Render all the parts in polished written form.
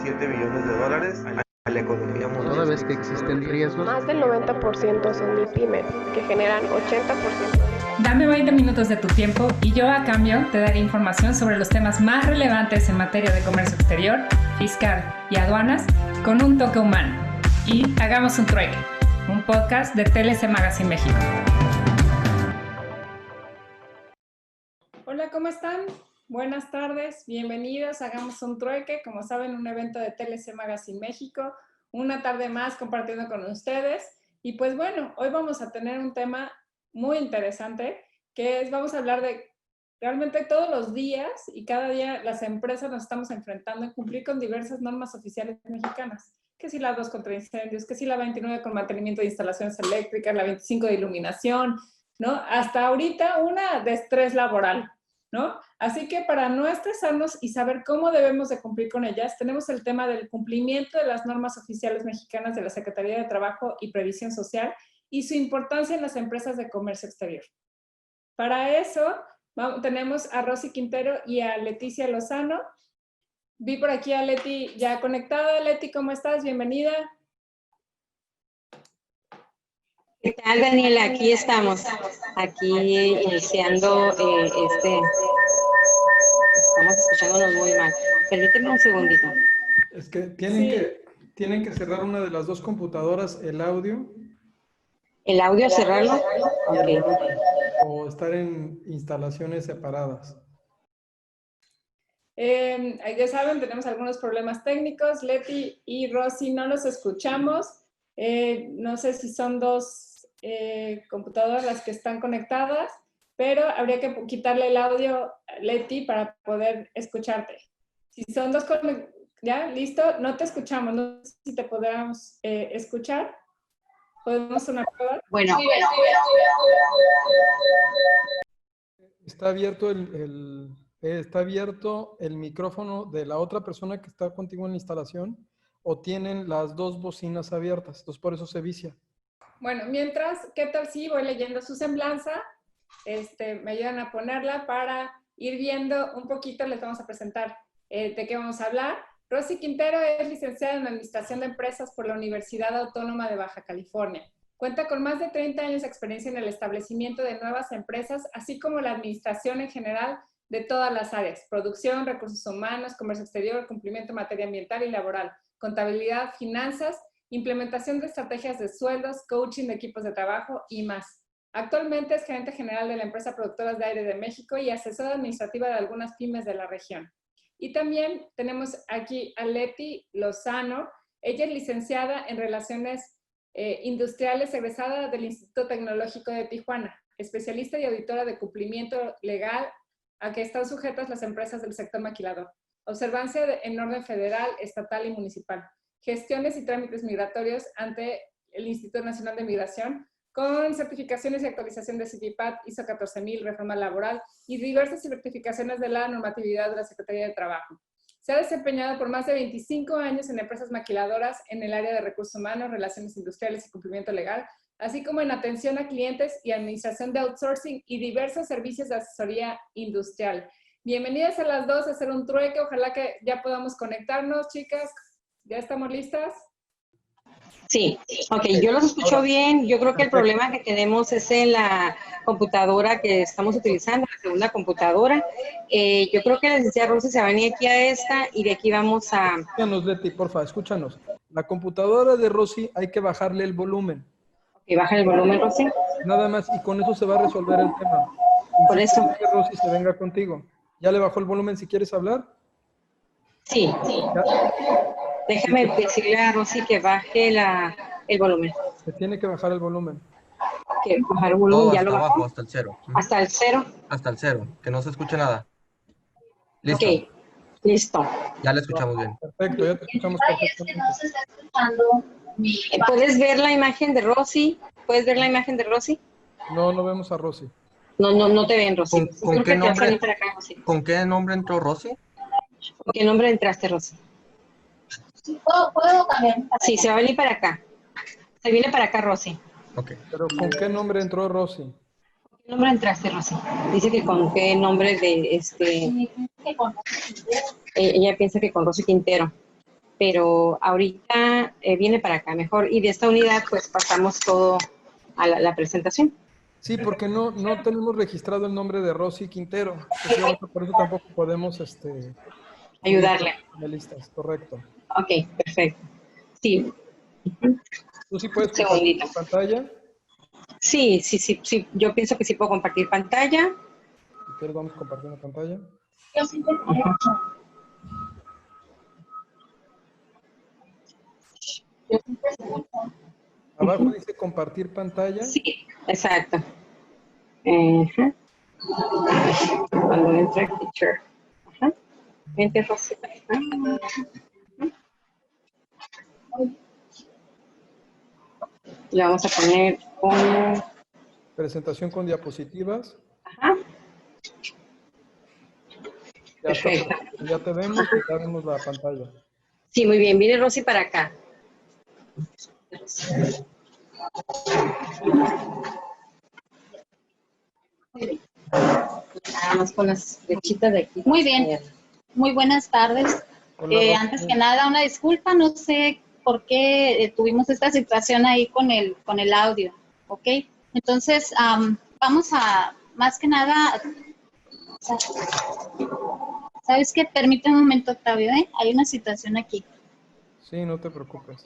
17 billones de dólares a la economía mundial. Toda vez que existen riesgos, Más del 90% son MIPYMES, que generan 80%. Dame 20 minutos de tu tiempo y yo a cambio te daré información sobre los temas más relevantes en materia de comercio exterior, fiscal y aduanas con un toque humano. Y hagamos un trueque, un podcast de TLC Magazine México. Hola, ¿cómo están? Buenas tardes, bienvenidos a Hagamos un trueque, como saben, un evento de TLC Magazine México, una tarde más compartiendo con ustedes. Y pues bueno, hoy vamos a tener un tema muy interesante, que es, vamos a hablar de realmente todos los días y cada día las empresas nos estamos enfrentando en cumplir con diversas normas oficiales mexicanas, que si la 2 contra incendios, que si la 29 con mantenimiento de instalaciones eléctricas, la 25 de iluminación, ¿no? Hasta ahorita una de estrés laboral, ¿no? Así que para no estresarnos y saber cómo debemos de cumplir con ellas, tenemos el tema del cumplimiento de las normas oficiales mexicanas de la Secretaría de Trabajo y Previsión Social y su importancia en las empresas de comercio exterior. Para eso tenemos a Rosy Quintero y a Leticia Lozano. Vi por aquí a Leti ya conectada. Leti, ¿cómo estás? Bienvenida. ¿Qué tal, Daniela? Aquí estamos, iniciando estamos escuchándonos muy mal. Permíteme un segundito. Es que tienen que cerrar una de las dos computadoras, el audio. ¿El audio cerrarlo? Y el Ok. volumen, o estar en instalaciones separadas. Ya saben, tenemos algunos problemas técnicos. Leti y Rosy no los escuchamos. No sé si son dos computadoras las que están conectadas, pero habría que quitarle el audio, Leti, para poder escucharte. Si son dos, ¿ya? ¿Listo? No te escuchamos. No sé si te podamos escuchar. ¿Podemos hacer una prueba? Bueno. Está abierto está abierto el micrófono de la otra persona que está contigo en la instalación, o tienen las dos bocinas abiertas, entonces por eso se vicia. Bueno, mientras, ¿qué tal si voy leyendo su semblanza? Me ayudan a ponerla para ir viendo un poquito, les vamos a presentar de qué vamos a hablar. Rosy Quintero es licenciada en Administración de Empresas por la Universidad Autónoma de Baja California. Cuenta con más de 30 años de experiencia en el establecimiento de nuevas empresas, así como la administración en general de todas las áreas: producción, recursos humanos, comercio exterior, cumplimiento en materia ambiental y laboral, contabilidad, finanzas, implementación de estrategias de sueldos, coaching de equipos de trabajo y más. Actualmente es gerente general de la empresa Productoras de Aire de México y asesora administrativa de algunas pymes de la región. Y también tenemos aquí a Leti Lozano. Ella es licenciada en Relaciones Industriales, egresada del Instituto Tecnológico de Tijuana, especialista y auditora de cumplimiento legal a que están sujetas las empresas del sector maquilador, observancia en orden federal, estatal y municipal, gestiones y trámites migratorios ante el Instituto Nacional de Migración, con certificaciones y actualización de CIVIPAT, ISO 14000, reforma laboral y diversas certificaciones de la normatividad de la Secretaría de Trabajo. Se ha desempeñado por más de 25 años en empresas maquiladoras en el área de recursos humanos, relaciones industriales y cumplimiento legal, así como en atención a clientes y administración de outsourcing y diversos servicios de asesoría industrial. Bienvenidas a las dos a hacer un trueque. Ojalá que ya podamos conectarnos, chicas. ¿Ya estamos listas? Sí, ok, yo los escucho bien. Yo creo que el problema que tenemos es en la computadora que estamos utilizando, la segunda computadora. Yo creo que la licenciada Rosy se va a venir aquí a esta y de aquí vamos a... Escúchanos, Leti, porfa, escúchanos. La computadora de Rosy hay que bajarle el volumen. Ok, baja el volumen, Rosy. Nada más, y con eso se va a resolver el tema. Por eso. Que Rosy se venga contigo. ¿Ya le bajó el volumen si quieres hablar? Sí. ¿Ya? Déjame decirle a Rosy que baje el volumen. Se tiene que bajar el volumen. Que bajar el volumen, Todo ya hasta lo bajó. abajo, hasta el cero. Hasta el 0. Hasta el 0, que no se escuche nada. Listo. Ok, listo. Ya le escuchamos bien. Perfecto, ya te escuchamos perfectamente. ¿Puedes ver la imagen de Rosy? ¿Puedes ver la imagen de Rosy? No, no vemos a Rosy. No te ven, Rosy. ¿Con qué nombre? Para acá, Rosy. ¿Con qué nombre entró Rosy? ¿Con qué nombre entraste, Rosy? ¿Puedo cambiar? Sí, se va a venir para acá. Se viene para acá, Rosy. Ok. Pero ¿con qué nombre entró Rosy? ¿Con qué nombre entraste, Rosy? Dice que con qué nombre de ella piensa que con Rosy Quintero. pero ahorita viene para acá mejor. Y de esta unidad, pues pasamos todo a la presentación. Sí, porque no tenemos registrado el nombre de Rosy Quintero. Por eso tampoco podemos Ayudarle. listas, correcto. Ok, perfecto. Sí. ¿Tú sí puedes compartir tu pantalla? Sí. Yo pienso que sí puedo compartir pantalla. Si quieres, vamos compartiendo pantalla. Abajo dice compartir pantalla. Sí, exacto. Ajá. Cuando entra el teacher. Ajá. Vente, Rosy. Le vamos a poner como... Presentación con diapositivas. Ajá. Ya está, Perfecto. ya te vemos y ya vemos la pantalla. Sí, muy bien. Viene Rosy para acá. Nada más con las flechitas de aquí. Muy bien. Muy buenas tardes. Hola, Rosy. Antes que nada, una disculpa, no sé por qué tuvimos esta situación ahí con el audio, ¿ok? Entonces, vamos a, más que nada, ¿sabes qué? Permíteme un momento, Octavio, ¿eh? Hay una situación aquí. Sí, no te preocupes.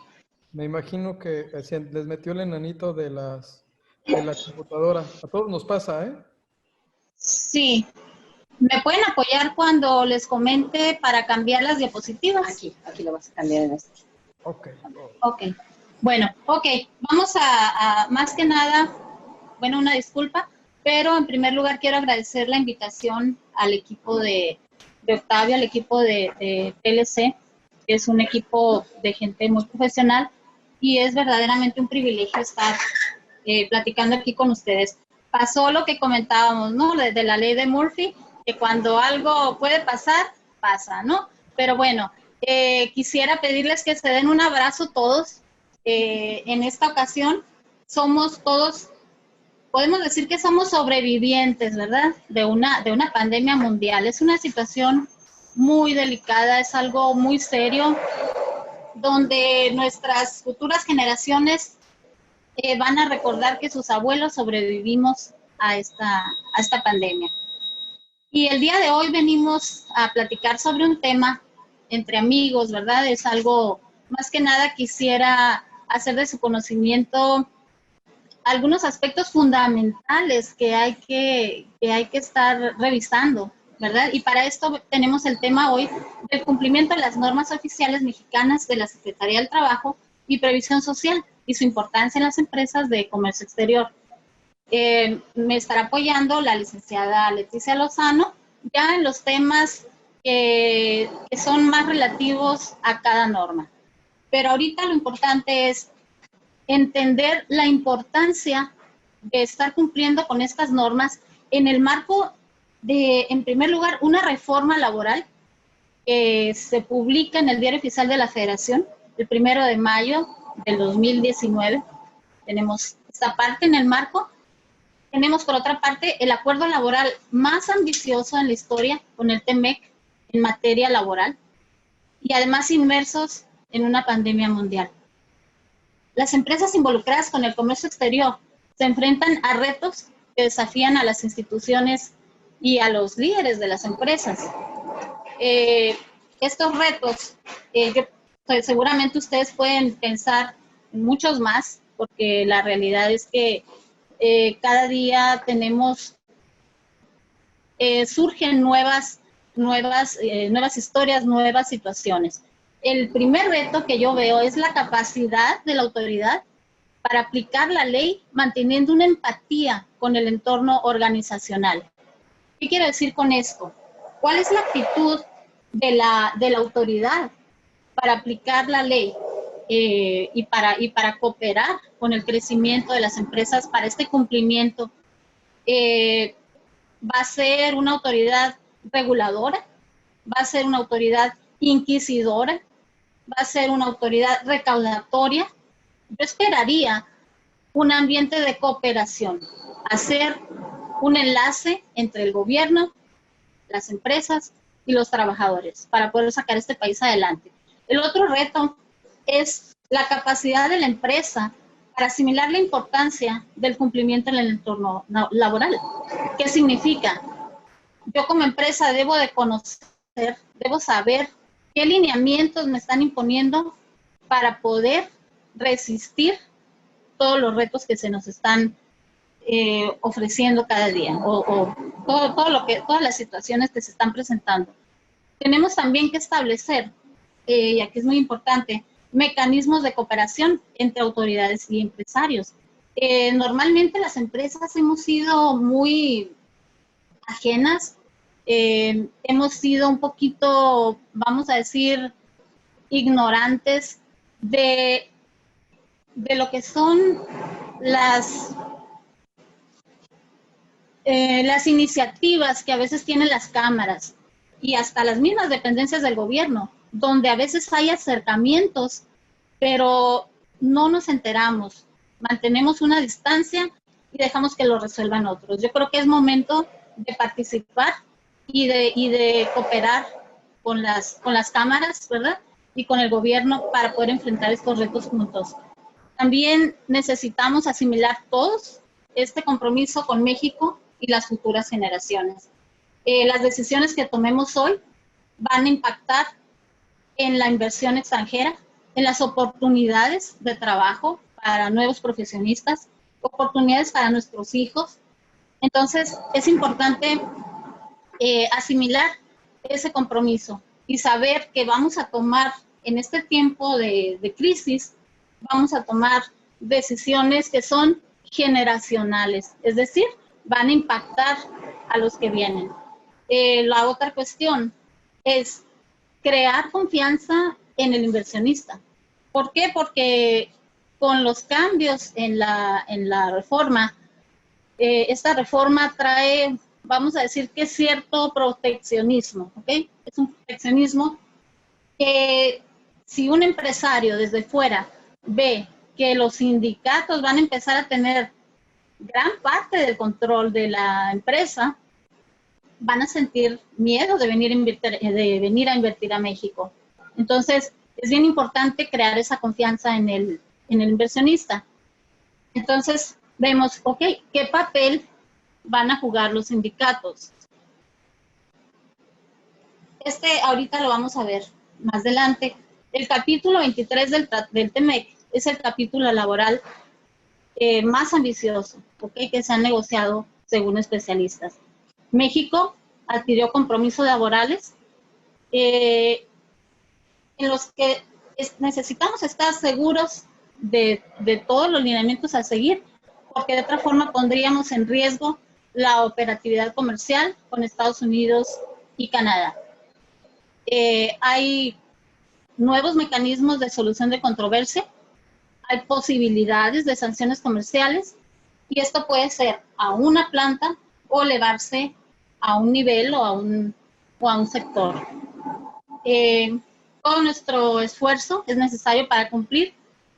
Me imagino que les metió el enanito de la computadora. A todos nos pasa, ¿eh? Sí. ¿Me pueden apoyar cuando les comente para cambiar las diapositivas? Aquí lo vas a cambiar en este. Ok. Ok. Bueno, ok. Vamos a más que nada, bueno, una disculpa, pero en primer lugar quiero agradecer la invitación al equipo de Octavio, al equipo de PLC, que es un equipo de gente muy profesional y es verdaderamente un privilegio estar platicando aquí con ustedes. Pasó lo que comentábamos, ¿no? De la ley de Murphy, que cuando algo puede pasar, pasa, ¿no? Pero bueno, quisiera pedirles que se den un abrazo todos. En esta ocasión somos todos, podemos decir que somos sobrevivientes, ¿verdad? De una pandemia mundial. Es una situación muy delicada, es algo muy serio, donde nuestras futuras generaciones van a recordar que sus abuelos sobrevivimos a esta pandemia. Y el día de hoy venimos a platicar sobre un tema entre amigos, ¿verdad? Es algo, más que nada quisiera hacer de su conocimiento algunos aspectos fundamentales que hay que estar revisando, ¿verdad? Y para esto tenemos el tema hoy del cumplimiento de las normas oficiales mexicanas de la Secretaría del Trabajo y Previsión Social y su importancia en las empresas de comercio exterior. Me estará apoyando la licenciada Leticia Lozano, ya en los temas que son más relativos a cada norma. Pero ahorita lo importante es entender la importancia de estar cumpliendo con estas normas en el marco de, en primer lugar, una reforma laboral que se publica en el Diario Oficial de la Federación el 1 de mayo del 2019. Tenemos esta parte en el marco. Tenemos, por otra parte, el acuerdo laboral más ambicioso en la historia con el TEMEC en materia laboral y además inmersos en una pandemia mundial. Las empresas involucradas con el comercio exterior se enfrentan a retos que desafían a las instituciones y a los líderes de las empresas. Estos retos, seguramente ustedes pueden pensar en muchos más, porque la realidad es que cada día tenemos, surgen nuevas historias, nuevas situaciones. El primer reto que yo veo es la capacidad de la autoridad para aplicar la ley manteniendo una empatía con el entorno organizacional. ¿Qué quiero decir con esto? ¿Cuál es la actitud de la autoridad para aplicar la ley y para cooperar con el crecimiento de las empresas para este cumplimiento? ¿Va a ser una autoridad reguladora? ¿Va a ser una autoridad inquisidora? ¿Va a ser una autoridad recaudatoria? Yo esperaría un ambiente de cooperación, hacer un enlace entre el gobierno, las empresas y los trabajadores para poder sacar este país adelante. El otro reto es la capacidad de la empresa para asimilar la importancia del cumplimiento en el entorno laboral. ¿Qué significa? Yo como empresa debo de conocer, debo saber qué lineamientos me están imponiendo para poder resistir todos los retos que se nos están ofreciendo cada día o todas las situaciones que se están presentando. Tenemos también que establecer, y aquí es muy importante, mecanismos de cooperación entre autoridades y empresarios. Normalmente las empresas hemos sido muy ajenas, hemos sido un poquito, vamos a decir, ignorantes de lo que son las iniciativas que a veces tienen las cámaras y hasta las mismas dependencias del gobierno, donde a veces hay acercamientos, pero no nos enteramos, mantenemos una distancia y dejamos que lo resuelvan otros. Yo creo que es momento de participar y de cooperar con las cámaras, ¿verdad? Y con el gobierno para poder enfrentar estos retos juntos. También necesitamos asimilar todos este compromiso con México y las futuras generaciones. Las decisiones que tomemos hoy van a impactar en la inversión extranjera, en las oportunidades de trabajo para nuevos profesionistas, oportunidades para nuestros hijos. Entonces, es importante asimilar ese compromiso y saber que vamos a tomar en este tiempo de crisis, vamos a tomar decisiones que son generacionales, es decir, van a impactar a los que vienen. La otra cuestión es crear confianza en el inversionista. ¿Por qué? Porque con los cambios en la reforma, esta reforma trae, vamos a decir que cierto proteccionismo, ¿ok? Es un proteccionismo que si un empresario desde fuera ve que los sindicatos van a empezar a tener gran parte del control de la empresa, van a sentir miedo de venir a invertir a México. Entonces, es bien importante crear esa confianza en el inversionista. Entonces, vemos, ok, ¿qué papel van a jugar los sindicatos? Ahorita lo vamos a ver más adelante. El capítulo 23 del TEMEC es el capítulo laboral más ambicioso, ¿okay? Que se han negociado según especialistas. México adquirió compromisos laborales en los que necesitamos estar seguros de todos los lineamientos a seguir, porque de otra forma pondríamos en riesgo la operatividad comercial con Estados Unidos y Canadá. Hay nuevos mecanismos de solución de controversia, hay posibilidades de sanciones comerciales y esto puede ser a una planta o elevarse a un nivel o a un sector. Todo nuestro esfuerzo es necesario para cumplir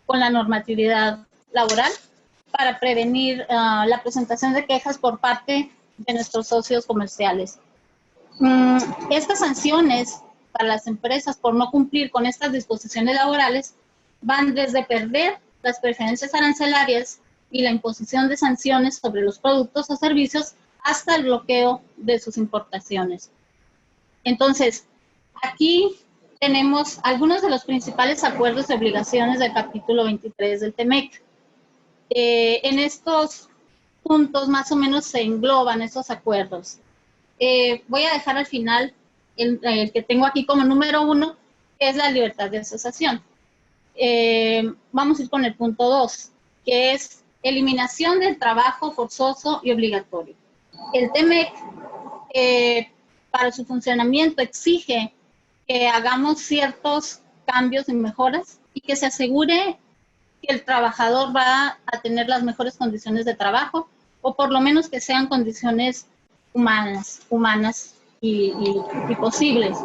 con la normatividad laboral, para prevenir la presentación de quejas por parte de nuestros socios comerciales. Estas sanciones para las empresas por no cumplir con estas disposiciones laborales van desde perder las preferencias arancelarias y la imposición de sanciones sobre los productos o servicios hasta el bloqueo de sus importaciones. Entonces, aquí tenemos algunos de los principales acuerdos y obligaciones del capítulo 23 del TEMEC. En estos puntos más o menos se engloban esos acuerdos. Voy a dejar al final el que tengo aquí como número 1, que es la libertad de asociación. Vamos a ir con el punto 2, que es eliminación del trabajo forzoso y obligatorio. El TEMEC, para su funcionamiento, exige que hagamos ciertos cambios y mejoras y que se asegure que el trabajador va a tener las mejores condiciones de trabajo, o por lo menos que sean condiciones humanas y posibles.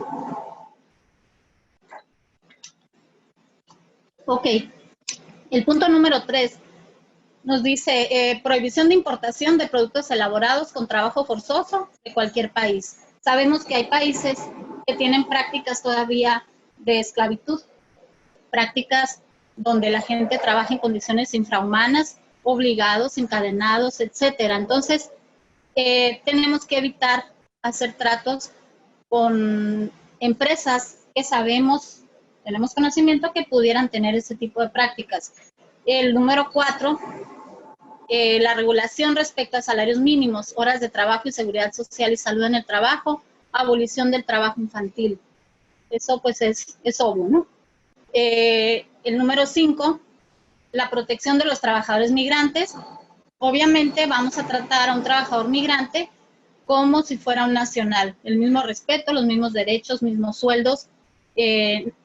Ok, el punto número 3 nos dice prohibición de importación de productos elaborados con trabajo forzoso de cualquier país. Sabemos que hay países que tienen prácticas todavía de esclavitud prácticas donde la gente trabaja en condiciones infrahumanas, obligados, encadenados, etcétera. Entonces, tenemos que evitar hacer tratos con empresas que sabemos, tenemos conocimiento que pudieran tener ese tipo de prácticas. El número 4, la regulación respecto a salarios mínimos, horas de trabajo y seguridad social y salud en el trabajo, abolición del trabajo infantil. Eso pues es obvio, ¿no? El número 5, la protección de los trabajadores migrantes. Obviamente vamos a tratar a un trabajador migrante como si fuera un nacional. El mismo respeto, los mismos derechos, mismos sueldos,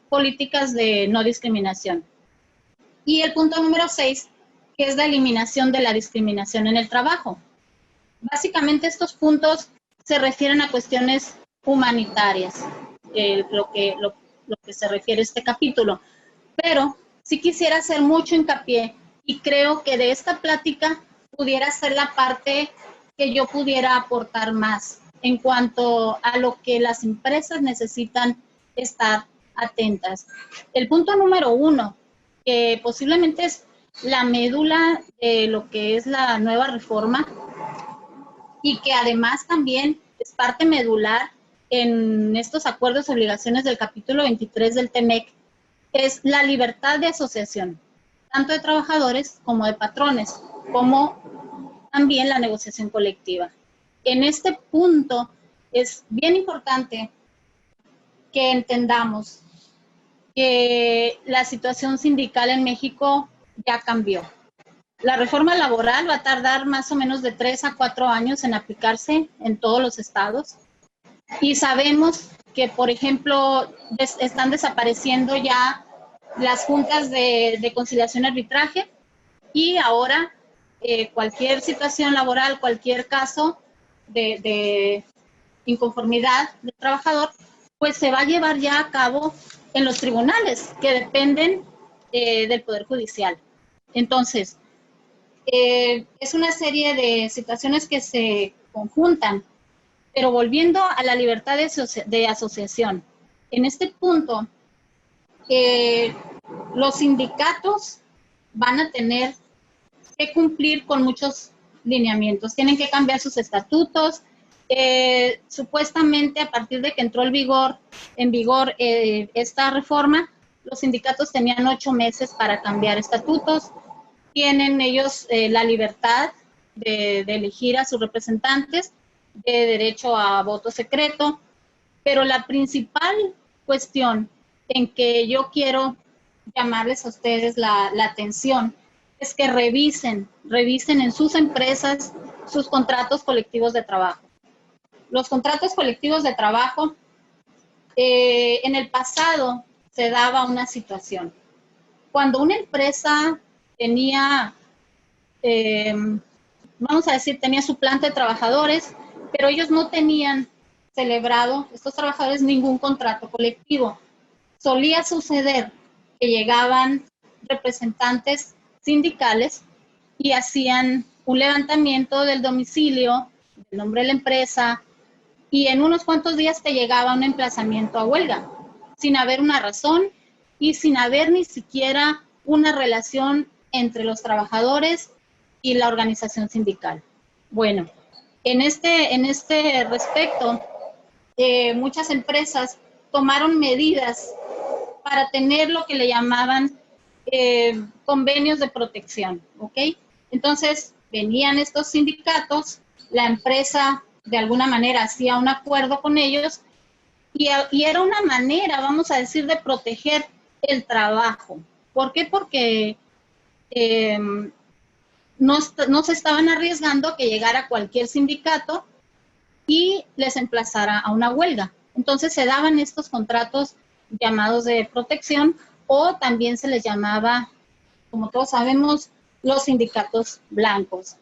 políticas de no discriminación. Y el punto número 6, que es la eliminación de la discriminación en el trabajo. Básicamente estos puntos se refieren a cuestiones humanitarias, lo que se refiere a este capítulo. Pero sí quisiera hacer mucho hincapié y creo que de esta plática pudiera ser la parte que yo pudiera aportar más en cuanto a lo que las empresas necesitan estar atentas. El punto número 1, que posiblemente es la médula de lo que es la nueva reforma y que además también es parte medular en estos acuerdos y obligaciones del capítulo 23 del TEMEC, es la libertad de asociación, tanto de trabajadores como de patrones, como también la negociación colectiva. En este punto es bien importante que entendamos que la situación sindical en México ya cambió. La reforma laboral va a tardar más o menos de 3 a 4 años en aplicarse en todos los estados. Y sabemos que, por ejemplo, están desapareciendo ya las juntas de conciliación y arbitraje y ahora cualquier situación laboral, cualquier caso de inconformidad del trabajador, pues se va a llevar ya a cabo en los tribunales que dependen del Poder Judicial. Entonces, es una serie de situaciones que se conjuntan, pero volviendo a la libertad de asociación. En este punto, los sindicatos van a tener que cumplir con muchos lineamientos. Tienen que cambiar sus estatutos. Supuestamente, a partir de que entró en vigor esta reforma, los sindicatos tenían 8 meses para cambiar estatutos. Tienen ellos la libertad de elegir a sus representantes, de derecho a voto secreto, pero la principal cuestión en que yo quiero llamarles a ustedes la atención es que revisen en sus empresas sus contratos colectivos de trabajo. Los contratos colectivos de trabajo, en el pasado se daba una situación. Cuando una empresa tenía, vamos a decir, tenía su planta de trabajadores, pero ellos no tenían celebrado, estos trabajadores, ningún contrato colectivo. Solía suceder que llegaban representantes sindicales y hacían un levantamiento del domicilio, del nombre de la empresa, y en unos cuantos días te llegaba un emplazamiento a huelga, sin haber una razón y sin haber ni siquiera una relación entre los trabajadores y la organización sindical. Bueno, en este respecto, muchas empresas tomaron medidas para tener lo que le llamaban convenios de protección, ¿ok? Entonces, venían estos sindicatos, la empresa de alguna manera hacía un acuerdo con ellos y era una manera, vamos a decir, de proteger el trabajo. ¿Por qué? Porque no se estaban arriesgando a que llegara cualquier sindicato y les emplazara a una huelga. Entonces se daban estos contratos llamados de protección o también se les llamaba, como todos sabemos, los sindicatos blancos.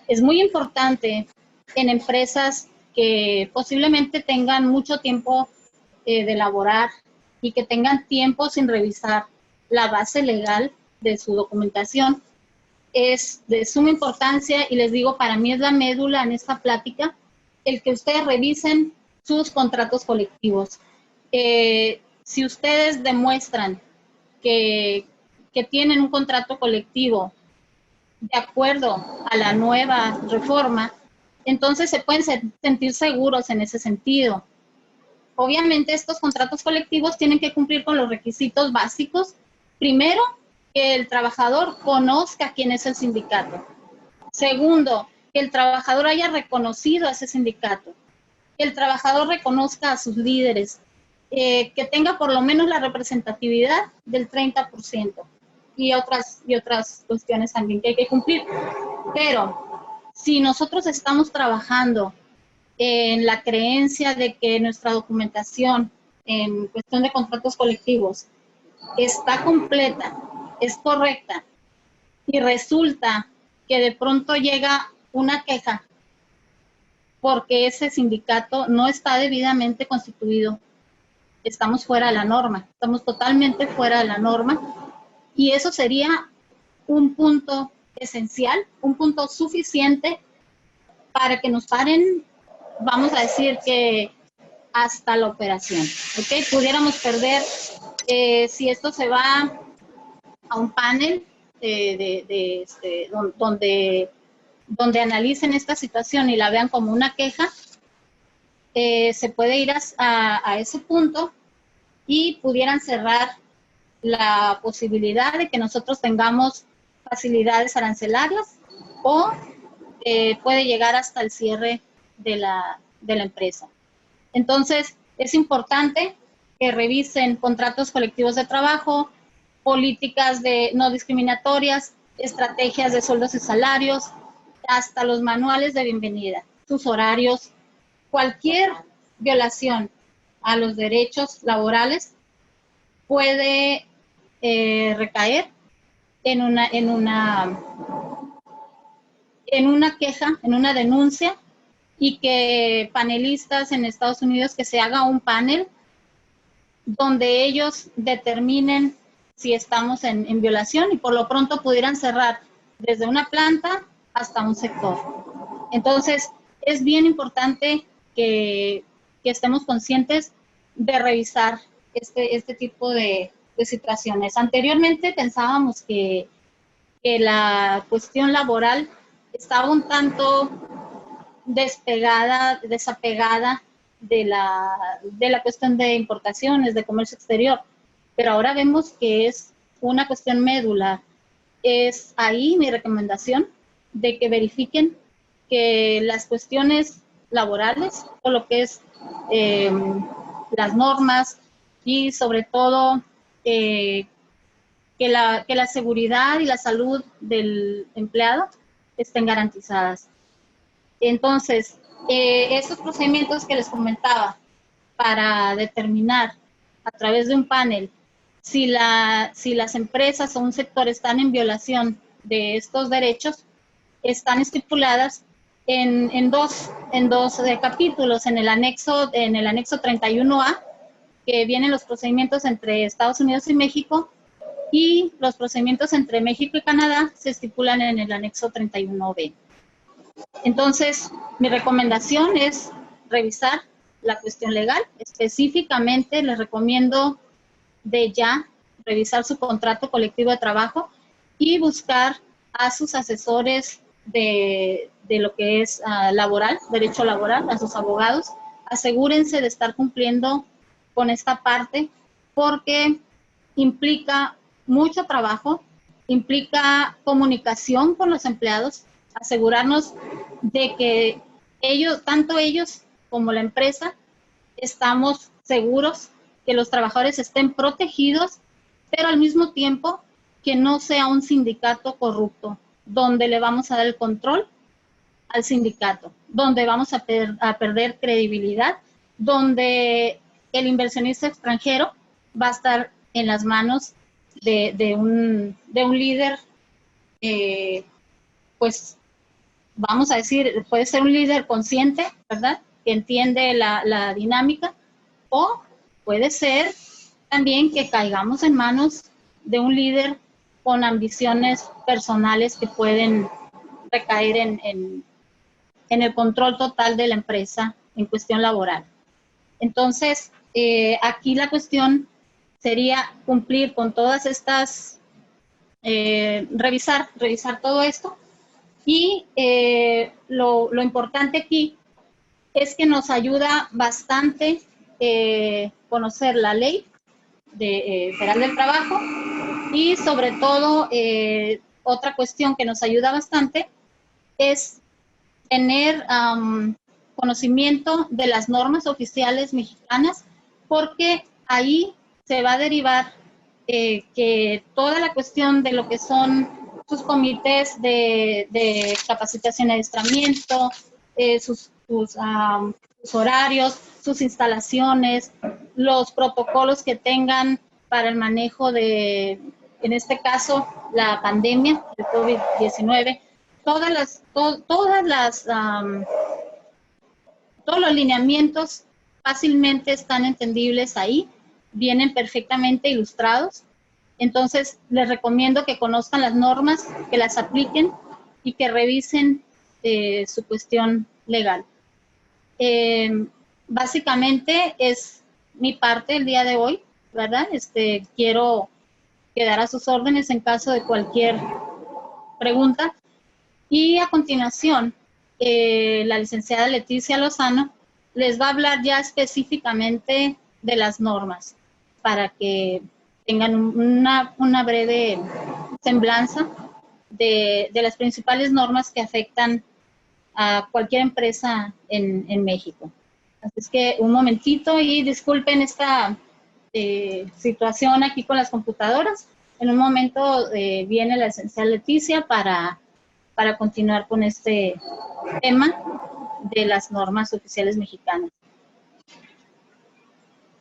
Es muy importante en empresas que posiblemente tengan mucho tiempo de laborar y que tengan tiempo sin revisar la base legal de su documentación. Es de suma importancia y les digo, para mí es la médula en esta plática, el que ustedes revisen sus contratos colectivos. Si ustedes demuestran que tienen un contrato colectivo de acuerdo a la nueva reforma, entonces se pueden sentir seguros en ese sentido. Obviamente estos contratos colectivos tienen que cumplir con los requisitos básicos. Primero, que el trabajador conozca quién es el sindicato. Segundo, que el trabajador haya reconocido a ese sindicato. Que el trabajador reconozca a sus líderes. Que tenga por lo menos la representatividad del 30%. Y otras cuestiones también que hay que cumplir. Pero si nosotros estamos trabajando en la creencia de que nuestra documentación en cuestión de contratos colectivos está completa, es correcta, y resulta que de pronto llega una queja porque ese sindicato no está debidamente constituido, estamos fuera de la norma, estamos totalmente fuera de la norma, y eso sería un punto esencial, un punto suficiente para que nos paren, vamos a decir que hasta la operación, ¿ok? Pudiéramos perder, si esto se va a un panel donde analicen esta situación y la vean como una queja, se puede ir a ese punto y pudieran cerrar la posibilidad de que nosotros tengamos facilidades arancelarias o puede llegar hasta el cierre de la empresa. Entonces, es importante que revisen contratos colectivos de trabajo, políticas no discriminatorias, estrategias de sueldos y salarios, hasta los manuales de bienvenida, sus horarios, cualquier violación a los derechos laborales puede recaer en una queja, en una denuncia, y que panelistas en Estados Unidos, que se haga un panel donde ellos determinen si estamos en violación, y por lo pronto pudieran cerrar desde una planta hasta un sector. Entonces, es bien importante que estemos conscientes de revisar este tipo de situaciones. Anteriormente pensábamos que la cuestión laboral estaba un tanto desapegada de la cuestión de importaciones, de comercio exterior, pero ahora vemos que es una cuestión médula. Es ahí mi recomendación de que verifiquen que las cuestiones laborales, o lo que es las normas, y sobre todo que la seguridad y la salud del empleado estén garantizadas. Entonces, esos procedimientos que les comentaba para determinar a través de un panel si las empresas o un sector están en violación de estos derechos, están estipuladas en dos capítulos, en el anexo 31A, que vienen los procedimientos entre Estados Unidos y México, y los procedimientos entre México y Canadá se estipulan en el anexo 31B. Entonces, mi recomendación es revisar la cuestión legal. Específicamente, les recomiendo de ya revisar su contrato colectivo de trabajo y buscar a sus asesores de lo que es laboral, derecho laboral, a sus abogados. Asegúrense de estar cumpliendo con esta parte, porque implica mucho trabajo, implica comunicación con los empleados, asegurarnos de que tanto ellos como la empresa, estamos seguros que los trabajadores estén protegidos, pero al mismo tiempo que no sea un sindicato corrupto, donde le vamos a dar el control al sindicato, donde vamos a perder credibilidad, donde el inversionista extranjero va a estar en las manos de un líder, pues vamos a decir, puede ser un líder consciente, ¿verdad?, que entiende la dinámica, o puede ser también que caigamos en manos de un líder con ambiciones personales que pueden recaer en el control total de la empresa en cuestión laboral. Entonces, aquí la cuestión sería cumplir con todas estas, revisar todo esto. Y lo importante aquí es que nos ayuda bastante conocer la ley federal del trabajo y sobre todo otra cuestión que nos ayuda bastante es tener conocimiento de las normas oficiales mexicanas, porque ahí se va a derivar que toda la cuestión de lo que son sus comités de capacitación y adiestramiento, sus horarios, sus instalaciones, los protocolos que tengan para el manejo de, en este caso, la pandemia de COVID-19, todos los lineamientos fácilmente están entendibles ahí, vienen perfectamente ilustrados. Entonces, les recomiendo que conozcan las normas, que las apliquen y que revisen su cuestión legal. Básicamente es mi parte el día de hoy, ¿verdad? Quiero quedar a sus órdenes en caso de cualquier pregunta. Y a continuación, la licenciada Leticia Lozano les va a hablar ya específicamente de las normas para que tengan una breve semblanza de las principales normas que afectan a cualquier empresa en México. Así es que un momentito y disculpen esta situación aquí con las computadoras. En un momento viene la licenciada Leticia para continuar con este tema de las normas oficiales mexicanas.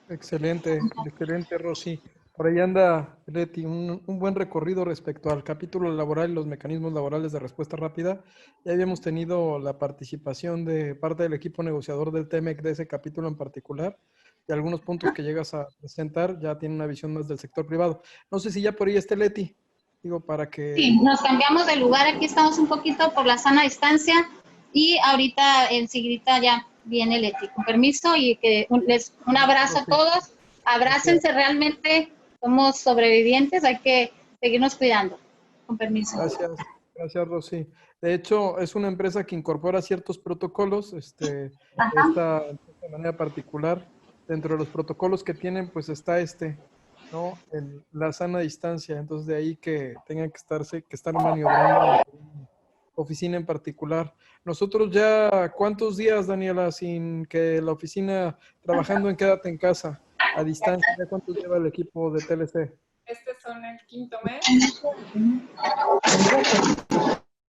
Excelente, excelente, Rosy. Por ahí anda, Leti, un buen recorrido respecto al capítulo laboral y los mecanismos laborales de respuesta rápida. Ya habíamos tenido la participación de parte del equipo negociador del TEMEC de ese capítulo en particular, y algunos puntos que llegas a presentar ya tienen una visión más del sector privado. No sé si ya por ahí esté Leti, digo, para que... Sí, nos cambiamos de lugar, aquí estamos un poquito por la sana distancia y ahorita enseguida ya viene Leti, con permiso, y que un abrazo a todos, abrácense realmente. Somos sobrevivientes, hay que seguirnos cuidando. Con permiso. Gracias, Rosy. De hecho, es una empresa que incorpora ciertos protocolos, de manera particular. Dentro de los protocolos que tienen, pues está ¿no? La sana distancia. Entonces, de ahí que tengan que estar maniobrando en oficina en particular. Nosotros ya, ¿cuántos días, Daniela, sin que la oficina trabajando en Quédate en Casa? A distancia, ¿ya cuánto lleva el equipo de TLC? Son el 5º mes.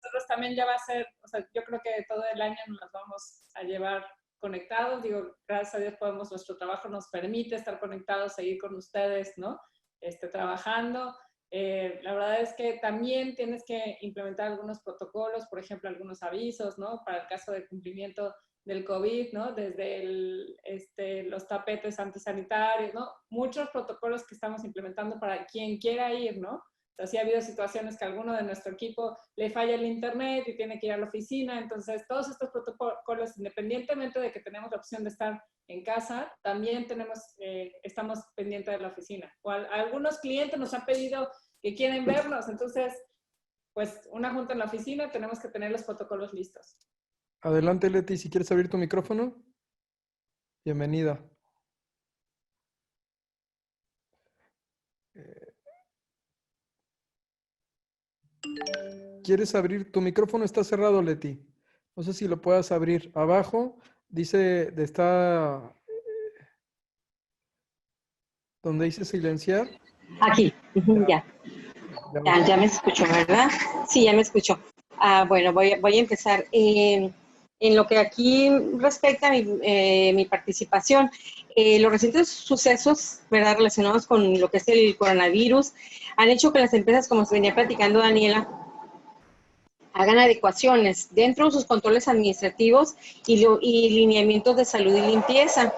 Nosotros también ya va a ser, o sea, yo creo que todo el año nos las vamos a llevar conectados. Digo, gracias a Dios nuestro trabajo nos permite estar conectados, seguir con ustedes, ¿no? Trabajando. La verdad es que también tienes que implementar algunos protocolos, por ejemplo, algunos avisos, ¿no? Para el caso de cumplimiento del COVID, ¿no? Desde los tapetes antisanitarios, ¿no? Muchos protocolos que estamos implementando para quien quiera ir, ¿no? O sea, sí ha habido situaciones que a alguno de nuestro equipo le falla el internet y tiene que ir a la oficina. Entonces, todos estos protocolos, independientemente de que tenemos la opción de estar en casa, también estamos pendientes de la oficina. O algunos clientes nos han pedido que quieren vernos. Entonces, pues, una junta en la oficina, tenemos que tener los protocolos listos. Adelante, Leti, si quieres abrir tu micrófono. Bienvenida. ¿Quieres abrir? Tu micrófono está cerrado, Leti. No sé si lo puedas abrir. Abajo dice, donde dice silenciar. Aquí, ya. Ya me escucho, ¿verdad? Sí, ya me escucho. Bueno, voy a empezar. En lo que aquí respecta a mi participación, los recientes sucesos, ¿verdad?, relacionados con lo que es el coronavirus, han hecho que las empresas, como se venía platicando Daniela, hagan adecuaciones dentro de sus controles administrativos y lineamientos de salud y limpieza.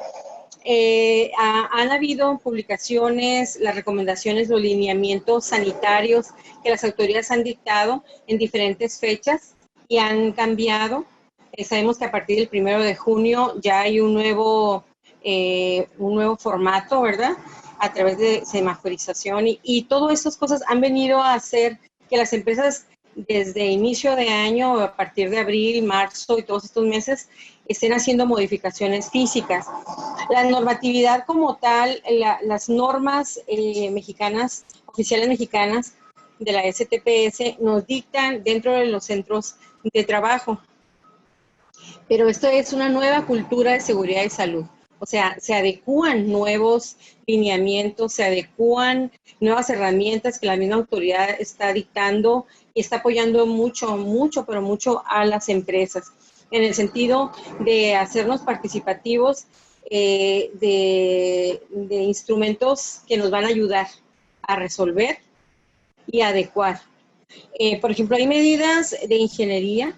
Han habido publicaciones, las recomendaciones, los lineamientos sanitarios que las autoridades han dictado en diferentes fechas y han cambiado. Sabemos que a partir del 1 de junio ya hay un nuevo formato, ¿verdad? a través de semaforización y todas estas cosas han venido a hacer que las empresas desde inicio de año, a partir de abril, marzo y todos estos meses, estén haciendo modificaciones físicas. La normatividad como tal, las normas mexicanas, oficiales mexicanas de la STPS nos dictan dentro de los centros de trabajo. Pero esto es una nueva cultura de seguridad y salud. O sea, se adecúan nuevos lineamientos, se adecúan nuevas herramientas que la misma autoridad está dictando y está apoyando mucho, pero mucho a las empresas, en el sentido de hacernos participativos de instrumentos que nos van a ayudar a resolver y adecuar. Por ejemplo, hay medidas de ingeniería,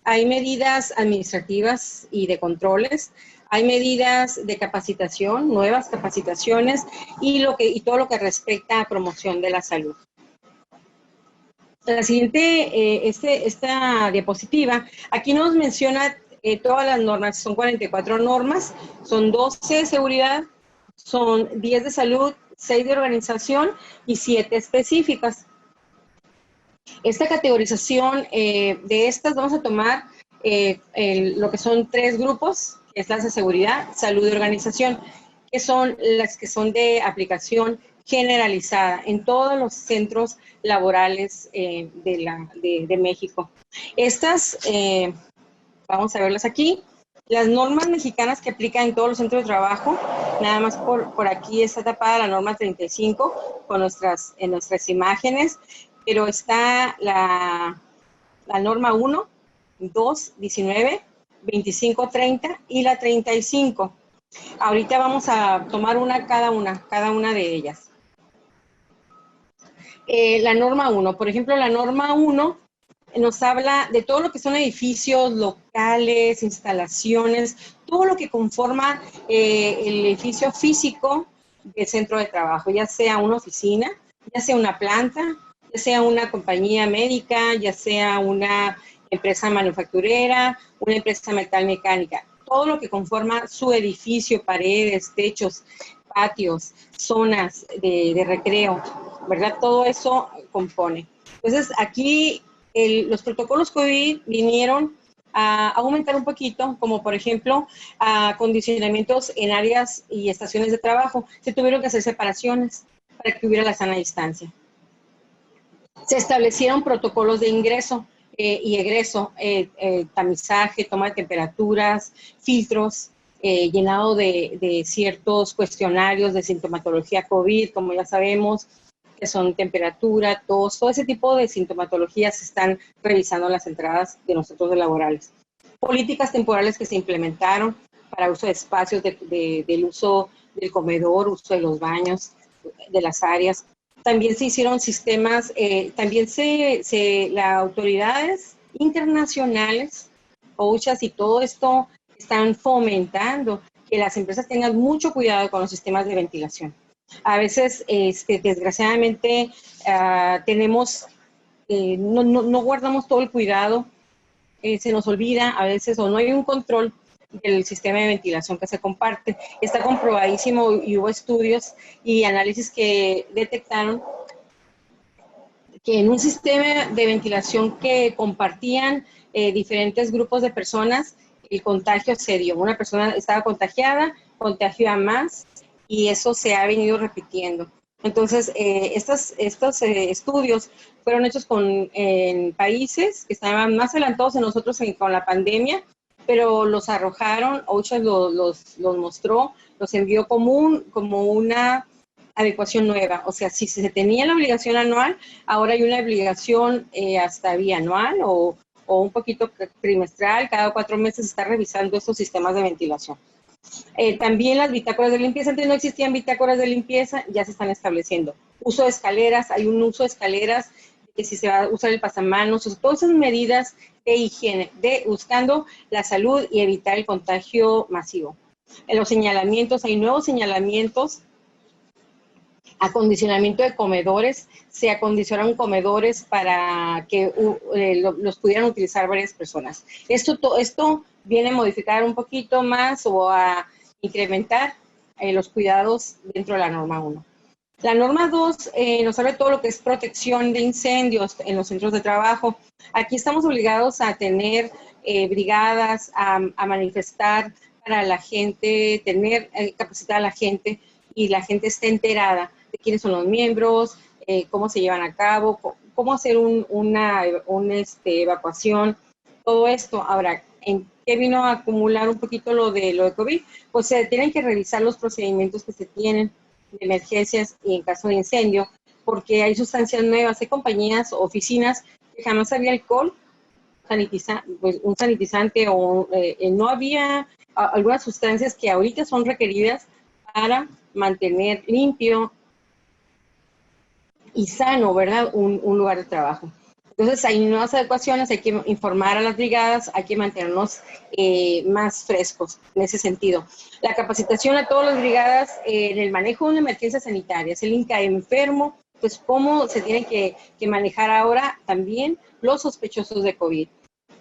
hay medidas administrativas y de controles, hay medidas de capacitación, nuevas capacitaciones y todo lo que respecta a promoción de la salud. La siguiente, esta diapositiva, aquí nos menciona todas las normas, son 44 normas, son 12 de seguridad, son 10 de salud, 6 de organización y 7 específicas. Esta categorización de estas vamos a tomar lo que son 3 grupos, que es las de seguridad, salud y organización, que son las que son de aplicación generalizada en todos los centros laborales de México. Estas, vamos a verlas aquí, las normas mexicanas que aplican en todos los centros de trabajo, nada más por aquí está tapada la norma 35 con nuestras imágenes, pero está la norma 1, 2, 19, 25, 30 y la 35. Ahorita vamos a tomar cada una de ellas. La norma 1, por ejemplo, la norma 1 nos habla de todo lo que son edificios, locales, instalaciones, todo lo que conforma el edificio físico del centro de trabajo, ya sea una oficina, ya sea una planta, ya sea una compañía médica, ya sea una empresa manufacturera, una empresa metalmecánica, todo lo que conforma su edificio, paredes, techos, patios, zonas de recreo, ¿verdad? Todo eso compone. Entonces, aquí los protocolos COVID vinieron a aumentar un poquito, como por ejemplo, acondicionamientos en áreas y estaciones de trabajo. Se tuvieron que hacer separaciones para que hubiera la sana distancia. Se establecieron protocolos de ingreso y egreso, tamizaje, toma de temperaturas, filtros, llenado de ciertos cuestionarios de sintomatología COVID, como ya sabemos, que son temperatura, tos, todo ese tipo de sintomatologías se están revisando en las entradas de los centros laborales. Políticas temporales que se implementaron para uso de espacios, del uso del comedor, uso de los baños, de las áreas. También se hicieron sistemas, también las autoridades internacionales, OSHA y todo esto están fomentando que las empresas tengan mucho cuidado con los sistemas de ventilación. A veces, desgraciadamente, no guardamos todo el cuidado, se nos olvida a veces o no hay un control del sistema de ventilación que se comparte. Está comprobadísimo y hubo estudios y análisis que detectaron que en un sistema de ventilación que compartían diferentes grupos de personas, el contagio se dio. Una persona estaba contagiada, contagió a más y eso se ha venido repitiendo. Entonces, estos estudios fueron hechos en países que estaban más adelantados en nosotros con la pandemia, pero los arrojaron, OSHA los mostró, los envió como una adecuación nueva. O sea, si se tenía la obligación anual, ahora hay una obligación hasta bianual o un poquito trimestral, cada 4 meses está revisando estos sistemas de ventilación. También las bitácoras de limpieza, antes no existían bitácoras de limpieza, ya se están estableciendo. Uso de escaleras, hay un uso de escaleras, que si se va a usar el pasamanos, todas esas medidas de higiene, buscando la salud y evitar el contagio masivo. En los señalamientos, hay nuevos señalamientos, acondicionamiento de comedores, se acondicionaron comedores para que los pudieran utilizar varias personas. Esto viene a modificar un poquito más o a incrementar los cuidados dentro de la norma 1. La norma 2 nos habla de todo lo que es protección de incendios en los centros de trabajo. Aquí estamos obligados a tener brigadas, a manifestar para la gente, tener capacitada a la gente y la gente esté enterada de quiénes son los miembros, cómo se llevan a cabo, cómo hacer una evacuación, todo esto. Ahora, ¿en qué vino a acumular un poquito lo de COVID? Pues se tienen que revisar los procedimientos que se tienen de emergencias y en caso de incendio, porque hay sustancias nuevas, hay compañías, oficinas que jamás había alcohol, un sanitizante o no había algunas sustancias que ahorita son requeridas para mantener limpio y sano, ¿verdad? Un lugar de trabajo. Entonces hay nuevas adecuaciones, hay que informar a las brigadas, hay que mantenernos más frescos en ese sentido. La capacitación a todas las brigadas en el manejo de una emergencia sanitaria, el INCA enfermo, pues cómo se tienen que manejar ahora también los sospechosos de COVID.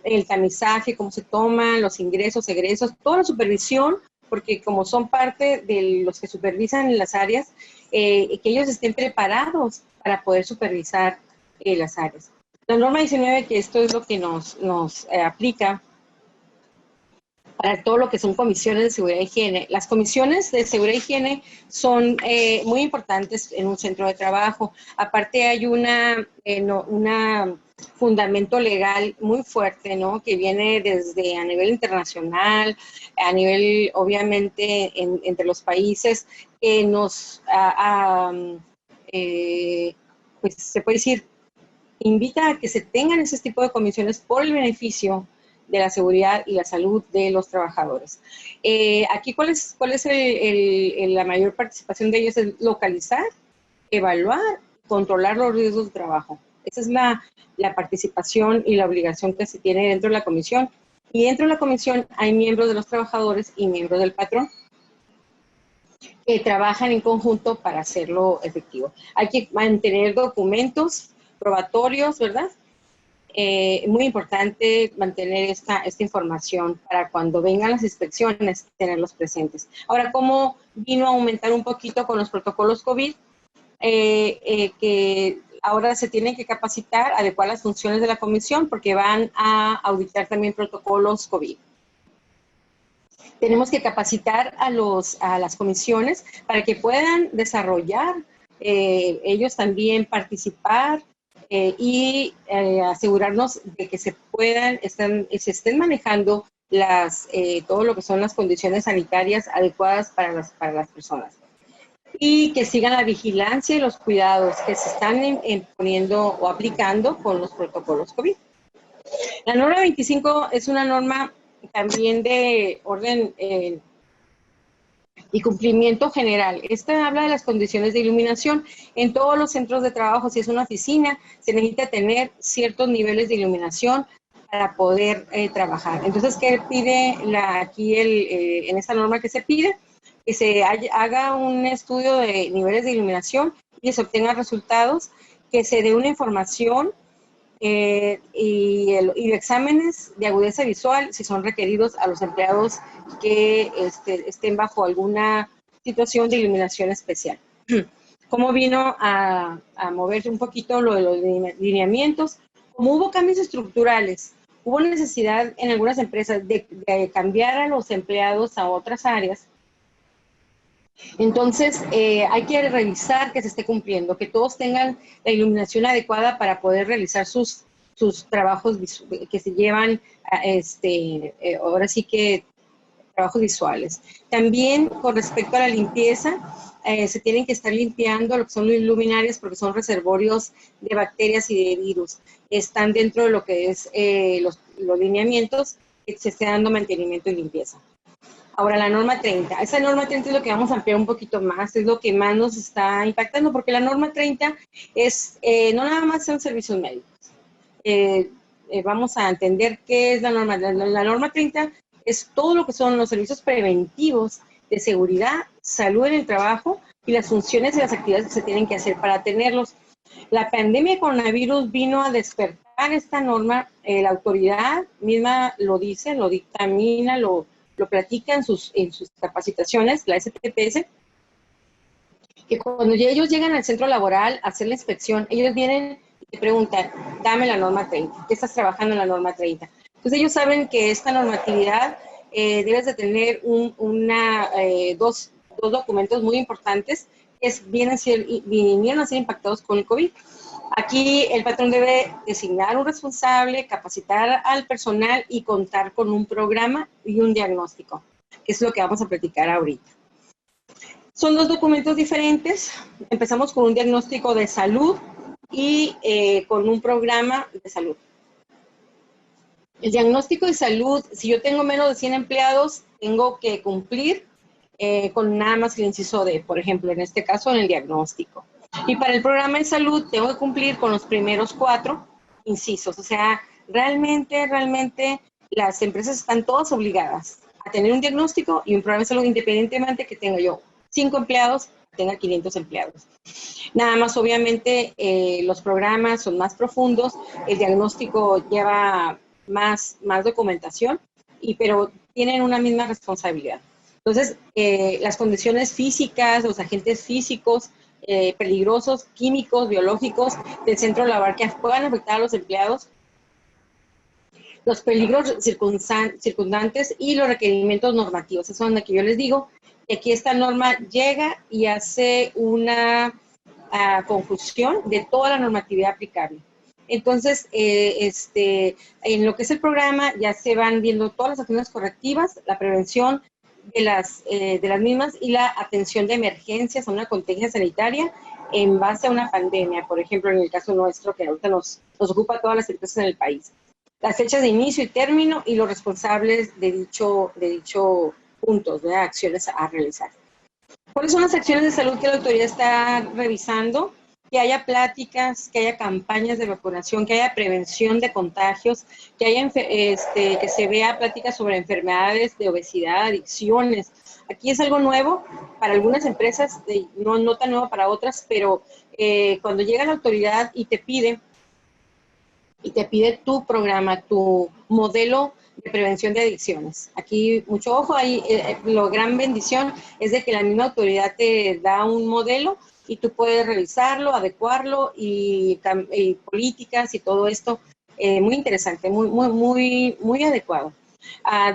El tamizaje, cómo se toman, los ingresos, egresos, toda la supervisión, porque como son parte de los que supervisan en las áreas, que ellos estén preparados para poder supervisar las áreas. La norma 19, que esto es lo que nos aplica para todo lo que son comisiones de seguridad e higiene. Las comisiones de seguridad e higiene son muy importantes en un centro de trabajo. Aparte hay una fundamento legal muy fuerte, ¿no? Que viene desde a nivel internacional, a nivel, obviamente, entre los países, que nos, pues se puede decir, invita a que se tengan ese tipo de comisiones por el beneficio de la seguridad y la salud de los trabajadores. Aquí, ¿cuál es la mayor participación de ellos? Es localizar, evaluar, controlar los riesgos de trabajo. Esa es la participación y la obligación que se tiene dentro de la comisión. Y dentro de la comisión hay miembros de los trabajadores y miembros del patrón que trabajan en conjunto para hacerlo efectivo. Hay que mantener documentos probatorios, ¿verdad? Muy importante mantener esta información para cuando vengan las inspecciones, tenerlos presentes. Ahora, ¿cómo vino a aumentar un poquito con los protocolos COVID? Que ahora se tienen que capacitar, adecuar las funciones de la comisión, porque van a auditar también protocolos COVID. Tenemos que capacitar a las comisiones para que puedan desarrollar, ellos también participar, y asegurarnos de que se estén manejando todo lo que son las condiciones sanitarias adecuadas para las personas. Y que sigan la vigilancia y los cuidados que se están poniendo o aplicando con los protocolos COVID. La norma 25 es una norma también de orden y cumplimiento general. Esta habla de las condiciones de iluminación. En todos los centros de trabajo, si es una oficina, se necesita tener ciertos niveles de iluminación para poder trabajar. Entonces, ¿qué pide aquí en esta norma que se pide? Que se haga un estudio de niveles de iluminación y se obtengan resultados, que se dé una información y exámenes de agudeza visual si son requeridos a los empleados que estén bajo alguna situación de iluminación especial. ¿Cómo vino a moverse un poquito lo de los lineamientos? Como hubo cambios estructurales, hubo necesidad en algunas empresas de cambiar a los empleados a otras áreas. Entonces, hay que revisar que se esté cumpliendo, que todos tengan la iluminación adecuada para poder realizar sus trabajos que se llevan, ahora sí que trabajos visuales. También con respecto a la limpieza, se tienen que estar limpiando lo que son los luminarias porque son reservorios de bacterias y de virus. Están dentro de lo que es los lineamientos que se esté dando mantenimiento y limpieza. Ahora, la norma 30. Esa norma 30 es lo que vamos a ampliar un poquito más, es lo que más nos está impactando, porque la norma 30 es, no nada más son servicios médicos. Vamos a entender qué es la norma. La norma 30 es todo lo que son los servicios preventivos de seguridad, salud en el trabajo y las funciones y las actividades que se tienen que hacer para tenerlos. La pandemia de coronavirus vino a despertar esta norma, la autoridad misma lo dice, lo dictamina, lo lo platica en sus capacitaciones, la STPS, que cuando ellos llegan al centro laboral a hacer la inspección, ellos vienen y te preguntan, dame la norma 30, ¿qué estás trabajando en la norma 30? Entonces ellos saben que esta normatividad debes de tener dos documentos muy importantes que vinieron a ser impactados con el COVID. Aquí el patrón debe designar un responsable, capacitar al personal y contar con un programa y un diagnóstico, que es lo que vamos a platicar ahorita. Son dos documentos diferentes. Empezamos con un diagnóstico de salud y con un programa de salud. El diagnóstico de salud, si yo tengo menos de 100 empleados, tengo que cumplir con nada más el inciso D, por ejemplo, en este caso en el diagnóstico. Y para el programa de salud tengo que cumplir con los primeros 4 incisos. O sea, realmente las empresas están todas obligadas a tener un diagnóstico y un programa de salud, independientemente que tenga yo 5 empleados, tenga 500 empleados. Nada más, obviamente, los programas son más profundos, el diagnóstico lleva más documentación, pero tienen una misma responsabilidad. Entonces, las condiciones físicas, los agentes físicos, peligrosos, químicos, biológicos del centro laboral que puedan afectar a los empleados, los peligros circundantes y los requerimientos normativos. Eso es donde que yo les digo que aquí esta norma llega y hace una confusión de toda la normatividad aplicable. Entonces, en lo que es el programa ya se van viendo todas las acciones correctivas, la prevención de las mismas y la atención de emergencias a una contingencia sanitaria en base a una pandemia, por ejemplo, en el caso nuestro, que ahorita nos ocupa a todas las empresas en el país. Las fechas de inicio y término y los responsables de dicho puntos, de acciones a realizar. ¿Cuáles son las acciones de salud que la autoridad está revisando? Que haya pláticas, que haya campañas de vacunación, que haya prevención de contagios, que haya que se vea pláticas sobre enfermedades de obesidad, adicciones. Aquí es algo nuevo para algunas empresas, no tan nuevo para otras, pero cuando llega la autoridad y te pide tu programa, tu modelo de prevención de adicciones. Aquí, mucho ojo, ahí la gran bendición es de que la misma autoridad te da un modelo y tú puedes revisarlo, adecuarlo y políticas y todo esto. Muy interesante, muy adecuado.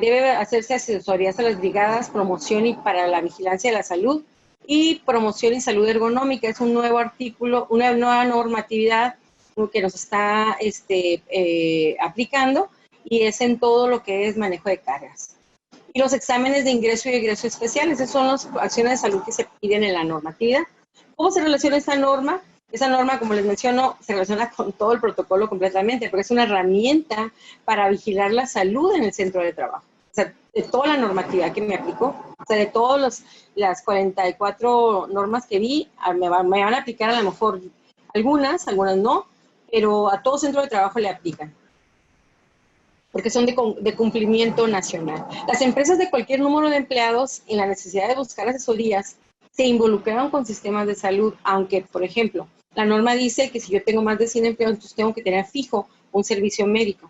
Debe hacerse asesorías a las brigadas, promoción y para la vigilancia de la salud y promoción y salud ergonómica. Es un nuevo artículo, una nueva normatividad que nos está aplicando y es en todo lo que es manejo de cargas. Y los exámenes de ingreso y egreso especiales, esas son las acciones de salud que se piden en la normatividad. ¿Cómo se relaciona esta norma? Esa norma, como les menciono, se relaciona con todo el protocolo completamente, porque es una herramienta para vigilar la salud en el centro de trabajo. O sea, de toda la normatividad que me aplicó, o sea, de todas las 44 normas que vi, me van a aplicar a lo mejor algunas no, pero a todo centro de trabajo le aplican, porque son de cumplimiento nacional. Las empresas de cualquier número de empleados, en la necesidad de buscar asesorías, se involucraron con sistemas de salud, aunque, por ejemplo, la norma dice que si yo tengo más de 100 empleados, entonces tengo que tener fijo un servicio médico.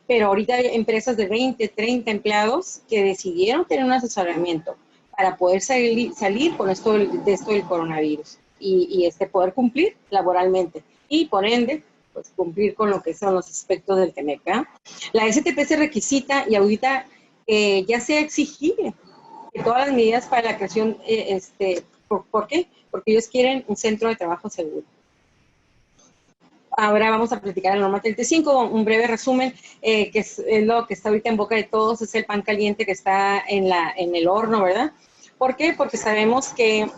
Pero ahorita hay empresas de 20, 30 empleados que decidieron tener un asesoramiento para poder salir con esto del coronavirus y poder cumplir laboralmente y, por ende, pues cumplir con lo que son los aspectos del TEMEC. La STP se requisita y audita ya sea exigible que todas las medidas para la creación, ¿por qué? Porque ellos quieren un centro de trabajo seguro. Ahora vamos a platicar la norma 35, un breve resumen, que es lo que está ahorita en boca de todos, es el pan caliente que está en el horno, ¿verdad? ¿Por qué? Porque sabemos que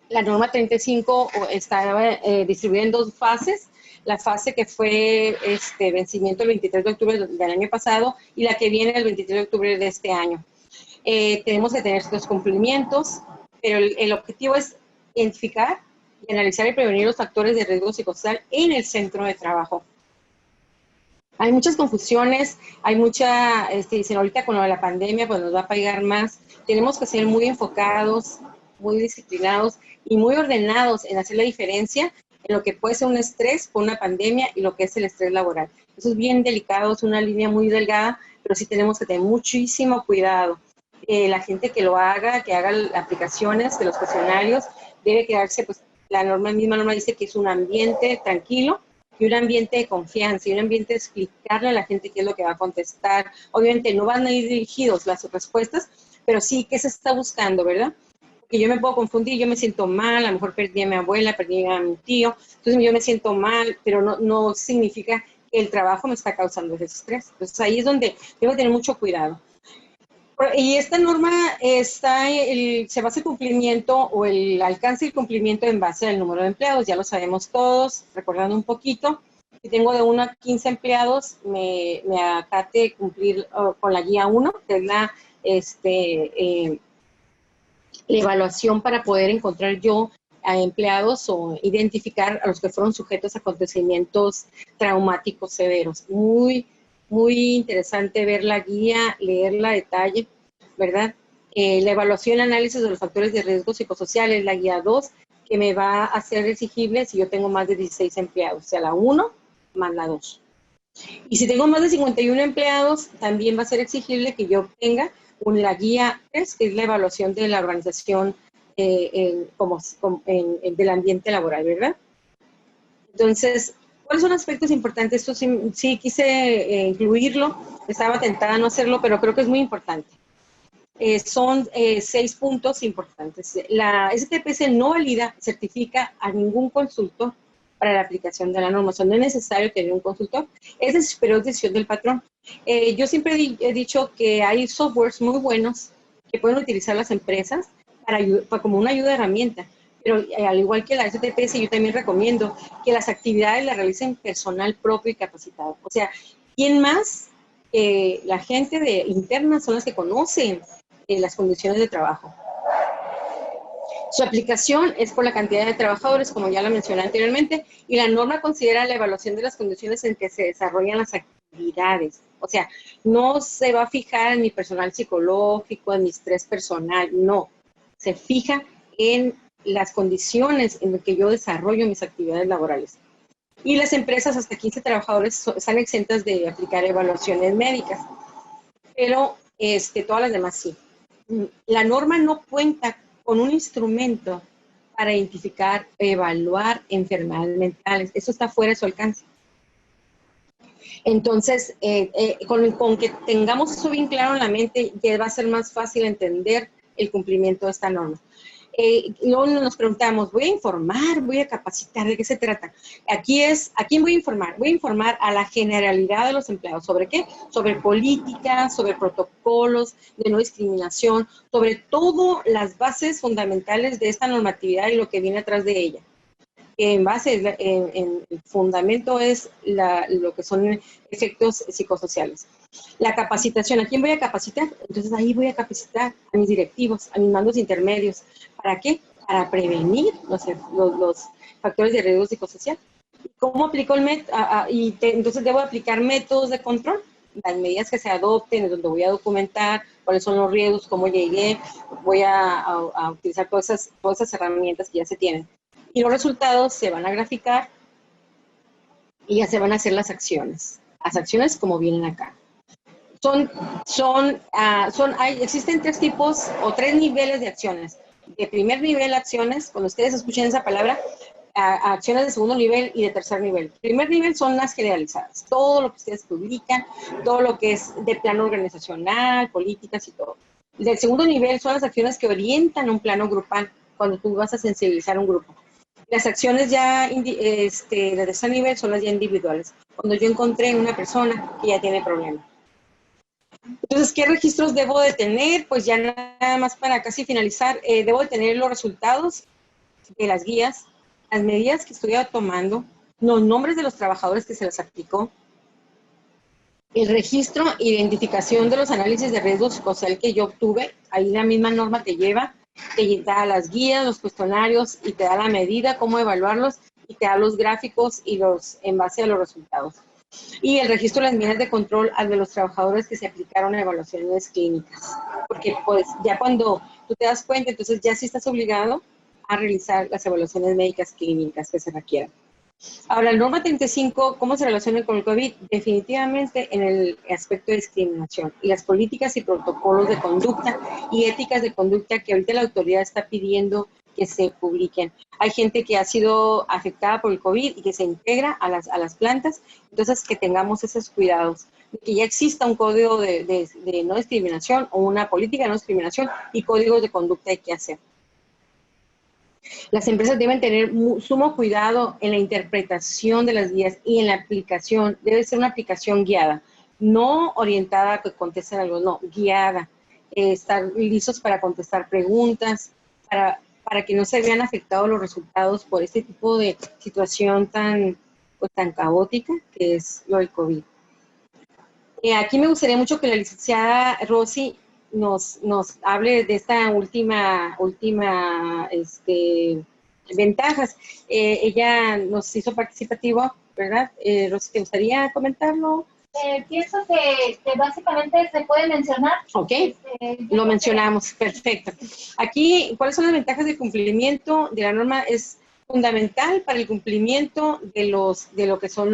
la norma 35 está distribuida en 2 fases. La fase que fue vencimiento el 23 de octubre del año pasado y la que viene el 23 de octubre de este año. Tenemos que tener estos cumplimientos, pero el objetivo es identificar y analizar y prevenir los factores de riesgo psicosocial en el centro de trabajo. Hay muchas confusiones, hay dicen ahorita con lo de la pandemia, pues nos va a pegar más. Tenemos que ser muy enfocados, muy disciplinados y muy ordenados en hacer la diferencia en lo que puede ser un estrés por una pandemia y lo que es el estrés laboral. Eso es bien delicado, es una línea muy delgada, pero sí tenemos que tener muchísimo cuidado. La gente que haga aplicaciones de los cuestionarios, debe quedarse, pues la misma norma dice que es un ambiente tranquilo y un ambiente de confianza y un ambiente de explicarle a la gente qué es lo que va a contestar. Obviamente no van a ir dirigidos las respuestas, pero sí qué se está buscando, ¿verdad? Porque yo me puedo confundir, yo me siento mal, a lo mejor perdí a mi abuela, perdí a mi tío, entonces yo me siento mal, pero no significa que el trabajo me está causando ese estrés. Entonces ahí es donde debo tener mucho cuidado. Y esta norma se basa el cumplimiento o el alcance del cumplimiento en base al número de empleados, ya lo sabemos todos, recordando un poquito. Si tengo de 1 a 15 empleados, me acate cumplir con la guía 1, que es la evaluación para poder encontrar yo a empleados o identificar a los que fueron sujetos a acontecimientos traumáticos severos. Muy interesante ver la guía, leerla a detalle, ¿verdad? La evaluación y análisis de los factores de riesgo psicosociales, la guía 2, que me va a hacer exigible si yo tengo más de 16 empleados, o sea, la 1 más la 2. Y si tengo más de 51 empleados, también va a ser exigible que yo tenga la guía 3, que es la evaluación de la organización del ambiente laboral, ¿verdad? Entonces, ¿cuáles son aspectos importantes? Esto sí quise incluirlo, estaba tentada a no hacerlo, pero creo que es muy importante. Son 6 puntos importantes. La STPS no valida, certifica a ningún consultor para la aplicación de la norma. O sea, no es necesario tener un consultor. Es de superior decisión del patrón. Yo siempre he dicho que hay softwares muy buenos que pueden utilizar las empresas como una ayuda de herramienta. Pero al igual que la STPS, yo también recomiendo que las actividades las realicen personal propio y capacitado. O sea, ¿quién más? La gente interna son las que conocen las condiciones de trabajo. Su aplicación es por la cantidad de trabajadores, como ya lo mencioné anteriormente, y la norma considera la evaluación de las condiciones en que se desarrollan las actividades. O sea, no se va a fijar en mi personal psicológico, en mi estrés personal, no. Se fija en las condiciones en las que yo desarrollo mis actividades laborales. Y las empresas hasta 15 trabajadores están exentas de aplicar evaluaciones médicas, pero todas las demás sí. La norma no cuenta con un instrumento para identificar, evaluar enfermedades mentales. Eso está fuera de su alcance. Entonces, con que tengamos eso bien claro en la mente, ya va a ser más fácil entender el cumplimiento de esta norma. Luego nos preguntamos, ¿voy a informar? ¿Voy a capacitar? ¿De qué se trata? ¿A quién voy a informar? Voy a informar a la generalidad de los empleados. ¿Sobre qué? Sobre políticas, sobre protocolos de no discriminación, sobre todo las bases fundamentales de esta normatividad y lo que viene atrás de ella. En base, en el fundamento es lo que son efectos psicosociales. La capacitación, ¿a quién voy a capacitar? Entonces ahí voy a capacitar a mis directivos, a mis mandos intermedios. ¿Para qué? Para prevenir los factores de riesgo psicosocial. ¿Cómo aplico el método? Entonces debo aplicar métodos de control, las medidas que se adopten, donde voy a documentar cuáles son los riesgos, cómo llegué, voy a utilizar todas esas herramientas que ya se tienen. Y los resultados se van a graficar y ya se van a hacer las acciones. Las acciones como vienen acá. Existen 3 tipos o 3 niveles de acciones. De primer nivel acciones, cuando ustedes escuchen esa palabra, acciones de segundo nivel y de tercer nivel. Primer nivel son las generalizadas. Todo lo que ustedes publican, todo lo que es de plano organizacional, políticas y todo. Del segundo nivel son las acciones que orientan un plano grupal, cuando tú vas a sensibilizar un grupo. Las acciones ya de tercer nivel son las ya individuales, cuando yo encontré una persona que ya tiene problemas. Entonces, ¿qué registros debo de tener? Pues ya nada más para casi finalizar, debo de tener los resultados de las guías, las medidas que estoy tomando, los nombres de los trabajadores que se les aplicó, el registro e identificación de los análisis de riesgo psicosocial que yo obtuve. Ahí la misma norma te da las guías, los cuestionarios y te da la medida, cómo evaluarlos y te da los gráficos y en base a los resultados. Y el registro de las medidas de control de los trabajadores que se aplicaron a evaluaciones clínicas. Porque pues ya cuando tú te das cuenta, entonces ya sí estás obligado a realizar las evaluaciones médicas clínicas que se requieran. Ahora, la norma 35, ¿cómo se relaciona con el COVID? Definitivamente en el aspecto de discriminación y las políticas y protocolos de conducta y éticas de conducta que ahorita la autoridad está pidiendo que se publiquen. Hay gente que ha sido afectada por el COVID y que se integra a las plantas, entonces que tengamos esos cuidados, que ya exista un código de no discriminación o una política de no discriminación y códigos de conducta hay que hacer. Las empresas deben tener sumo cuidado en la interpretación de las guías y en la aplicación. Debe ser una aplicación guiada, no orientada a que contesten algo, no, guiada. Estar listos para contestar preguntas, para que no se vean afectados los resultados por este tipo de situación tan caótica que es lo del COVID. Aquí me gustaría mucho que la licenciada Rosy nos hable de esta última ventajas. Ella nos hizo participativo, ¿verdad? Rosy, ¿te gustaría comentarlo? Pienso que básicamente se puede mencionar. Ok, lo mencionamos, perfecto. Aquí, ¿cuáles son las ventajas del cumplimiento de la norma? Es fundamental para el cumplimiento de lo que son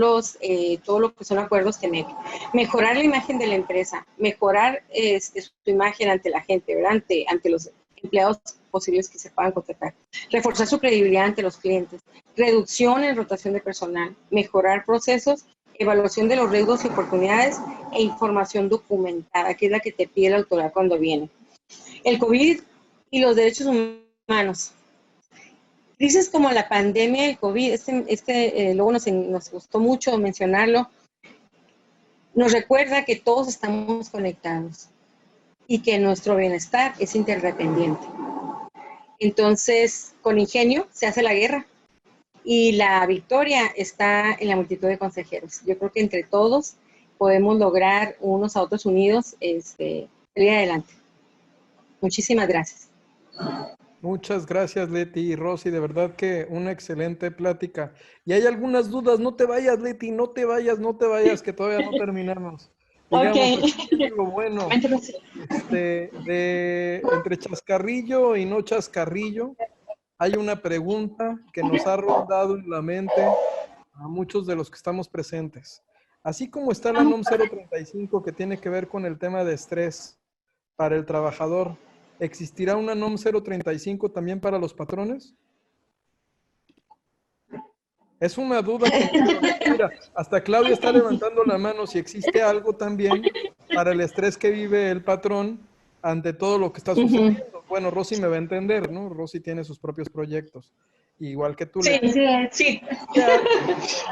todo lo que son acuerdos TEMEC. Mejorar la imagen de la empresa, mejorar su imagen ante la gente, ¿verdad? Ante los empleados posibles que se puedan contratar. Reforzar su credibilidad ante los clientes. Reducción en rotación de personal. Mejorar procesos. Evaluación de los riesgos y oportunidades e información documentada, que es la que te pide la autoridad cuando viene. El COVID y los derechos humanos. Crisis como la pandemia del COVID, luego nos gustó mucho mencionarlo, nos recuerda que todos estamos conectados y que nuestro bienestar es interdependiente. Entonces, con ingenio se hace la guerra. Y la victoria está en la multitud de consejeros. Yo creo que entre todos podemos lograr unos a otros unidos salir adelante. Muchísimas gracias. Muchas gracias, Leti y Rosy. De verdad que una excelente plática. Y hay algunas dudas. No te vayas, Leti, no te vayas, que todavía no terminamos. Digamos, lo bueno, entre chascarrillo y no chascarrillo, hay una pregunta que nos ha rondado en la mente a muchos de los que estamos presentes. Así como está la NOM 035 que tiene que ver con el tema de estrés para el trabajador, ¿existirá una NOM 035 también para los patrones? Es una duda que, mira, hasta Claudia está levantando la mano si existe algo también para el estrés que vive el patrón ante todo lo que está sucediendo. Bueno, Rosy me va a entender, ¿no? Rosy tiene sus propios proyectos, igual que tú. Sí.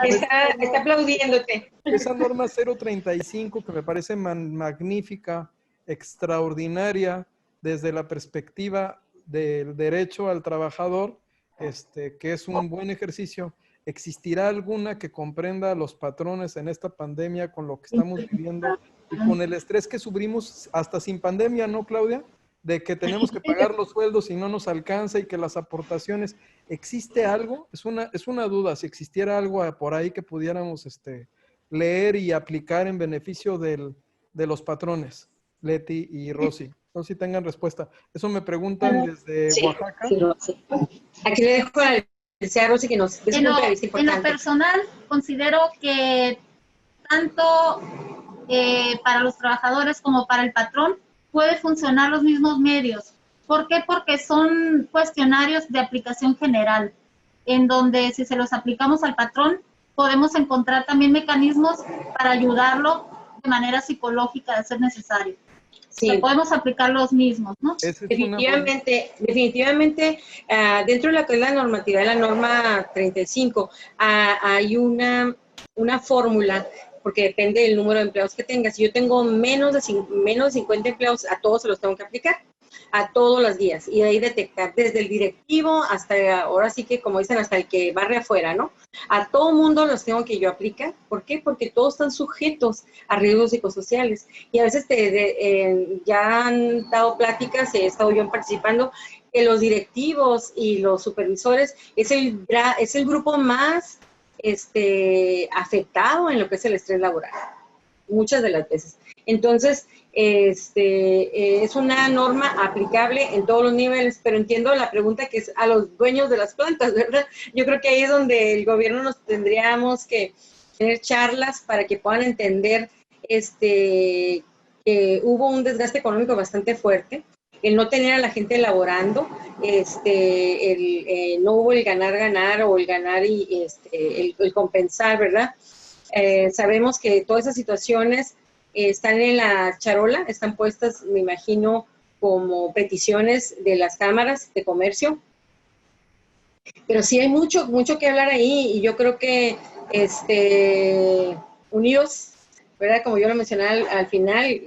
Está aplaudiéndote. Esa norma 035 que me parece magnífica, extraordinaria, desde la perspectiva del derecho al trabajador, que es un buen ejercicio. ¿Existirá alguna que comprenda a los patrones en esta pandemia con lo que estamos viviendo y con el estrés que sufrimos hasta sin pandemia, ¿no, Claudia? De que tenemos que pagar los sueldos y no nos alcanza y que las aportaciones, ¿existe algo? Es una duda, si existiera algo por ahí que pudiéramos leer y aplicar en beneficio de los patrones, Leti y Rosy. No sé si tengan respuesta. Eso me preguntan desde Oaxaca. Sí. Aquí le dejo a la Rosy que nos des un punto de vista importante. En lo personal, considero que tanto para los trabajadores como para el patrón puede funcionar los mismos medios. ¿Por qué? Porque son cuestionarios de aplicación general, en donde si se los aplicamos al patrón, podemos encontrar también mecanismos para ayudarlo de manera psicológica de ser necesario. Sí. O sea, podemos aplicar los mismos, ¿no? Definitivamente, dentro de la normativa de la norma 35, hay una fórmula, porque depende del número de empleados que tengas. Si yo tengo menos de 50 empleados, a todos se los tengo que aplicar, a todos los días, y de ahí detectar desde el directivo hasta, ahora sí que como dicen, hasta el que barre afuera, ¿no? A todo mundo los tengo que yo aplicar. ¿Por qué? Porque todos están sujetos a riesgos psicosociales. Y a veces ya han dado pláticas, he estado yo participando, que los directivos y los supervisores es el grupo más afectado en lo que es el estrés laboral, muchas de las veces. Entonces, es una norma aplicable en todos los niveles, pero entiendo la pregunta que es a los dueños de las plantas, ¿verdad? Yo creo que ahí es donde el gobierno nos tendríamos que tener charlas para que puedan entender que hubo un desgaste económico bastante fuerte, el no tener a la gente elaborando, no hubo el ganar o el ganar y el compensar, ¿verdad? Sabemos que todas esas situaciones están en la charola, están puestas, me imagino, como peticiones de las cámaras de comercio. Pero sí hay mucho que hablar ahí y yo creo que unidos, ¿verdad? Como yo lo mencioné al final,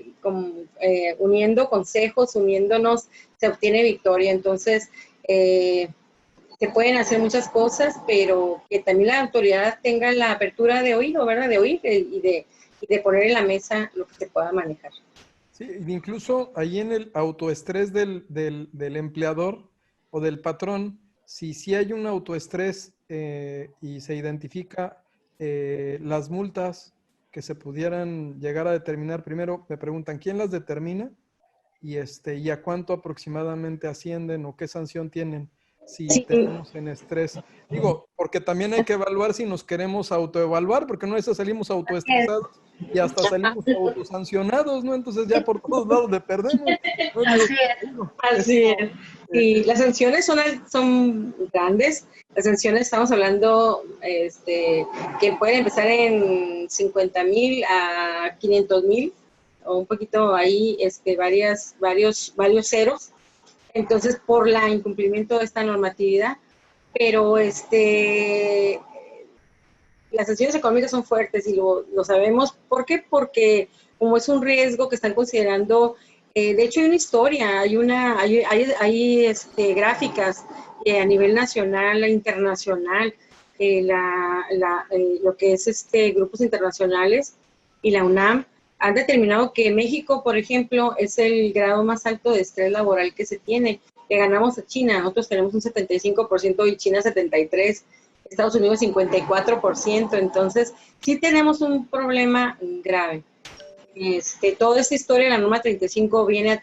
uniendo consejos, uniéndonos, se obtiene victoria. Entonces, se pueden hacer muchas cosas, pero que también la autoridad tenga la apertura de oído, ¿verdad? De oír y de poner en la mesa lo que se pueda manejar. Sí, incluso ahí en el autoestrés del empleador o del patrón, si hay un autoestrés y se identifica las multas que se pudieran llegar a determinar, primero me preguntan, ¿quién las determina? Y a cuánto aproximadamente ascienden o qué sanción tienen si Sí. tenemos en estrés. Digo, porque también hay que evaluar si nos queremos autoevaluar, porque no es que salimos autoestresados y hasta salimos autosancionados, ¿no? Entonces ya por todos lados le perdemos. Así es. Y las sanciones son grandes. Las sanciones estamos hablando que pueden empezar en 50,000 a 500,000 o un poquito ahí, varios ceros. Entonces, por la incumplimiento de esta normatividad, pero las sanciones económicas son fuertes y lo sabemos. ¿Por qué? Porque como es un riesgo que están considerando, de hecho hay una historia, hay gráficas a nivel nacional e internacional, lo que es grupos internacionales y la UNAM han determinado que México, por ejemplo, es el grado más alto de estrés laboral que se tiene. Le ganamos a China, nosotros tenemos un 75% y China 73%. Estados Unidos 54%, entonces sí tenemos un problema grave. Toda esta historia de la norma 35 viene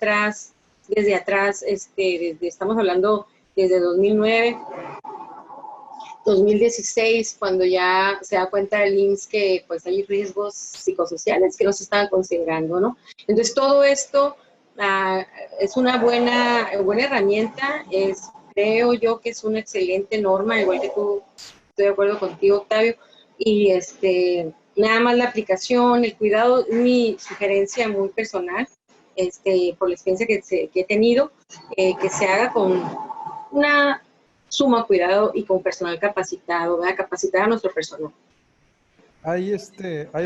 desde atrás, estamos hablando desde 2009, 2016, cuando ya se da cuenta el IMSS que pues hay riesgos psicosociales que no se estaban considerando, ¿no? Entonces todo esto es una buena herramienta, creo yo que es una excelente norma, igual que tú, estoy de acuerdo contigo, Octavio, y nada más la aplicación, el cuidado, mi sugerencia muy personal, por la experiencia que he tenido, que se haga con una suma cuidado y con personal capacitado, ¿verdad? Capacitar a nuestro personal. Hay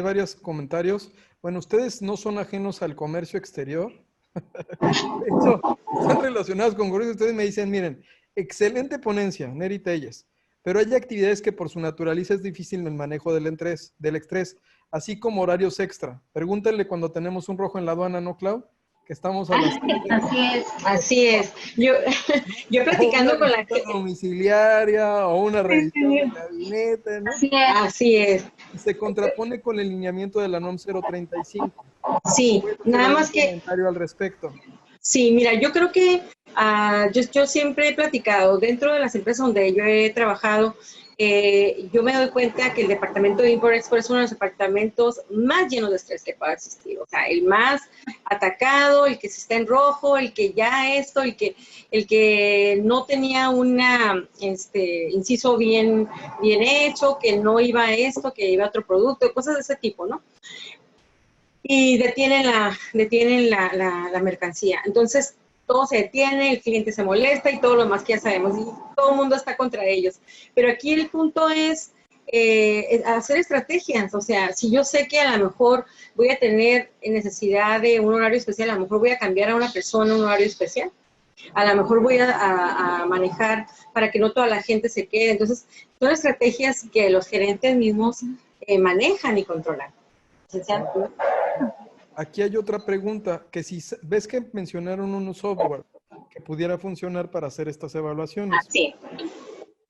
varios comentarios. Bueno, ustedes no son ajenos al comercio exterior. De hecho, están relacionados con comercio. Ustedes me dicen, miren, excelente ponencia, Neri Telles, pero hay actividades que por su naturaleza es difícil el manejo del estrés, así como horarios extra. Pregúntenle cuando tenemos un rojo en la aduana, ¿no, Clau? Que estamos a las... Así es. Yo platicando con la gente domiciliaria o una revisión de gabinete, ¿no? Así es. Y se contrapone con el lineamiento de la NOM 035. Sí, nada más que... comentario al respecto. Sí, mira, yo creo que yo siempre he platicado, dentro de las empresas donde yo he trabajado, yo me doy cuenta que el departamento de Import-Export es uno de los departamentos más llenos de estrés que pueda existir. O sea, el más atacado, el que se está en rojo, el que ya el que no tenía una inciso bien hecho, que no iba a esto, que iba a otro producto, cosas de ese tipo, ¿no? Y detienen la mercancía. Entonces, todo se detiene, el cliente se molesta y todo lo más que ya sabemos, y todo el mundo está contra ellos. Pero aquí el punto es hacer estrategias. O sea, si yo sé que a lo mejor voy a tener necesidad de un horario especial, a lo mejor voy a cambiar a una persona un horario especial. A lo mejor voy a manejar para que no toda la gente se quede. Entonces, son estrategias que los gerentes mismos manejan y controlan. Aquí hay otra pregunta, que si ves que mencionaron un software que pudiera funcionar para hacer estas evaluaciones. Sí.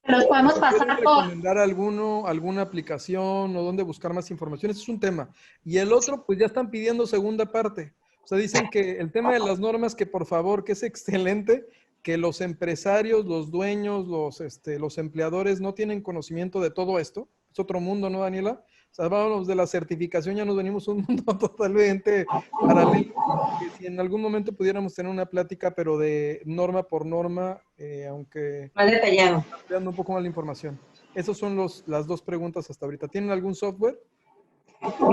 Los podemos pasar ¿Pueden por... recomendar alguna aplicación o dónde buscar más información? Ese es un tema. Y el otro, pues ya están pidiendo segunda parte. O sea, dicen que el tema de las normas, que por favor, que es excelente, que los empresarios, los dueños, los empleadores no tienen conocimiento de todo esto. Es otro mundo, ¿no, Daniela? O sea, vámonos de la certificación, ya nos venimos a un mundo totalmente paralelo. Que si en algún momento pudiéramos tener una plática, pero de norma por norma, aunque Más detallado. ampliando un poco más la información. Esas son las dos preguntas hasta ahorita. ¿Tienen algún software?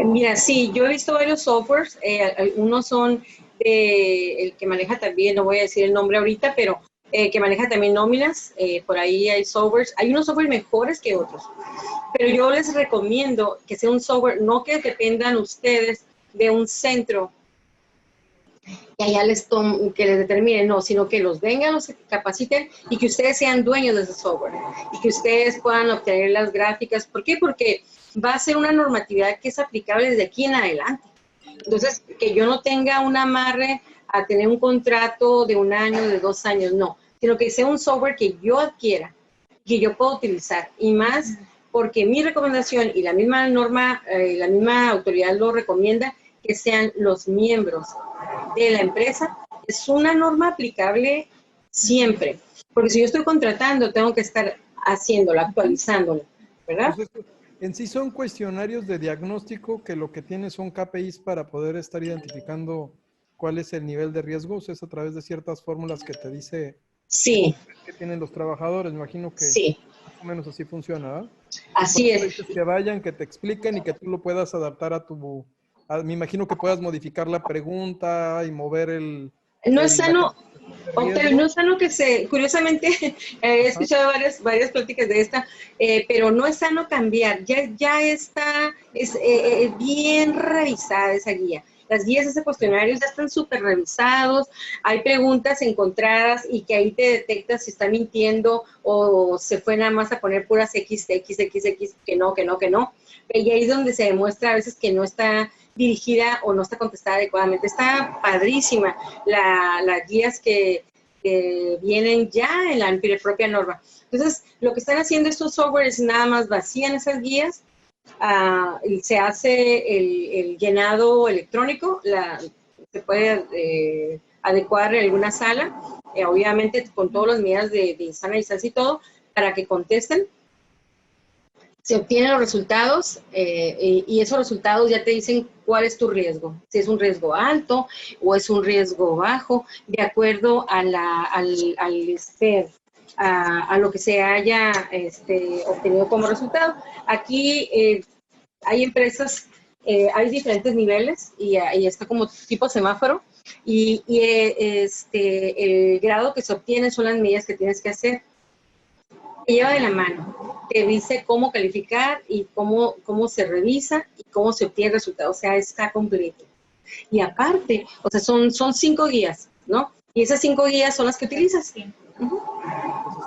Mira, sí, yo he visto varios softwares, algunos son el que maneja también, no voy a decir el nombre ahorita, pero que maneja también nóminas, por ahí hay softwares, hay unos softwares mejores que otros, pero yo les recomiendo que sea un software, no que dependan ustedes de un centro que allá que les determinen, no, sino que los vengan, los capaciten y que ustedes sean dueños de ese software y que ustedes puedan obtener las gráficas. ¿Por qué? Porque va a ser una normatividad que es aplicable desde aquí en adelante. Entonces, que yo no tenga un amarre a tener un contrato de 1 año, de 2 años, no, sino que sea un software que yo adquiera, que yo pueda utilizar, y más porque mi recomendación y la misma norma, la misma autoridad lo recomienda, que sean los miembros de la empresa. Es una norma aplicable siempre, porque si yo estoy contratando, tengo que estar haciéndola, actualizándola, ¿verdad? Entonces, en sí son cuestionarios de diagnóstico que lo que tiene son KPIs para poder estar identificando cuál es el nivel de riesgo. O sea, es a través de ciertas fórmulas que te dice Sí, que tienen los trabajadores. Me imagino que sí, más o menos así funciona, ¿verdad? así Por eso es. dices que vayan, que te expliquen y que tú lo puedas adaptar me imagino que puedas modificar la pregunta y mover No es la sano, clasificación de Octavio, riesgo. no es sano que curiosamente, he Ajá. escuchado varias pláticas de esta, pero no es sano cambiar, ya está, es bien revisada esa guía. Las guías, ese cuestionario ya están súper revisados, hay preguntas encontradas y que ahí te detectas si está mintiendo o se fue nada más a poner puras X, que no. Y ahí es donde se demuestra a veces que no está dirigida o no está contestada adecuadamente. Está padrísima las guías que vienen ya en la propia norma. Entonces, lo que están haciendo estos softwares es nada más vacían esas guías, se hace el llenado electrónico, se puede adecuar en alguna sala, obviamente con todas las medidas de sana distancia y todo, para que contesten. Se obtienen los resultados y esos resultados ya te dicen cuál es tu riesgo, si es un riesgo alto o es un riesgo bajo, de acuerdo a lo que se haya obtenido como resultado. Aquí hay empresas, hay diferentes niveles y está como tipo semáforo y el grado que se obtiene son las medidas que tienes que hacer. Te lleva de la mano, te dice cómo calificar y cómo se revisa y cómo se obtiene el resultado, o sea, está completo. Y aparte, o sea, son 5 guías, ¿no? Y esas 5 guías son las que utilizas.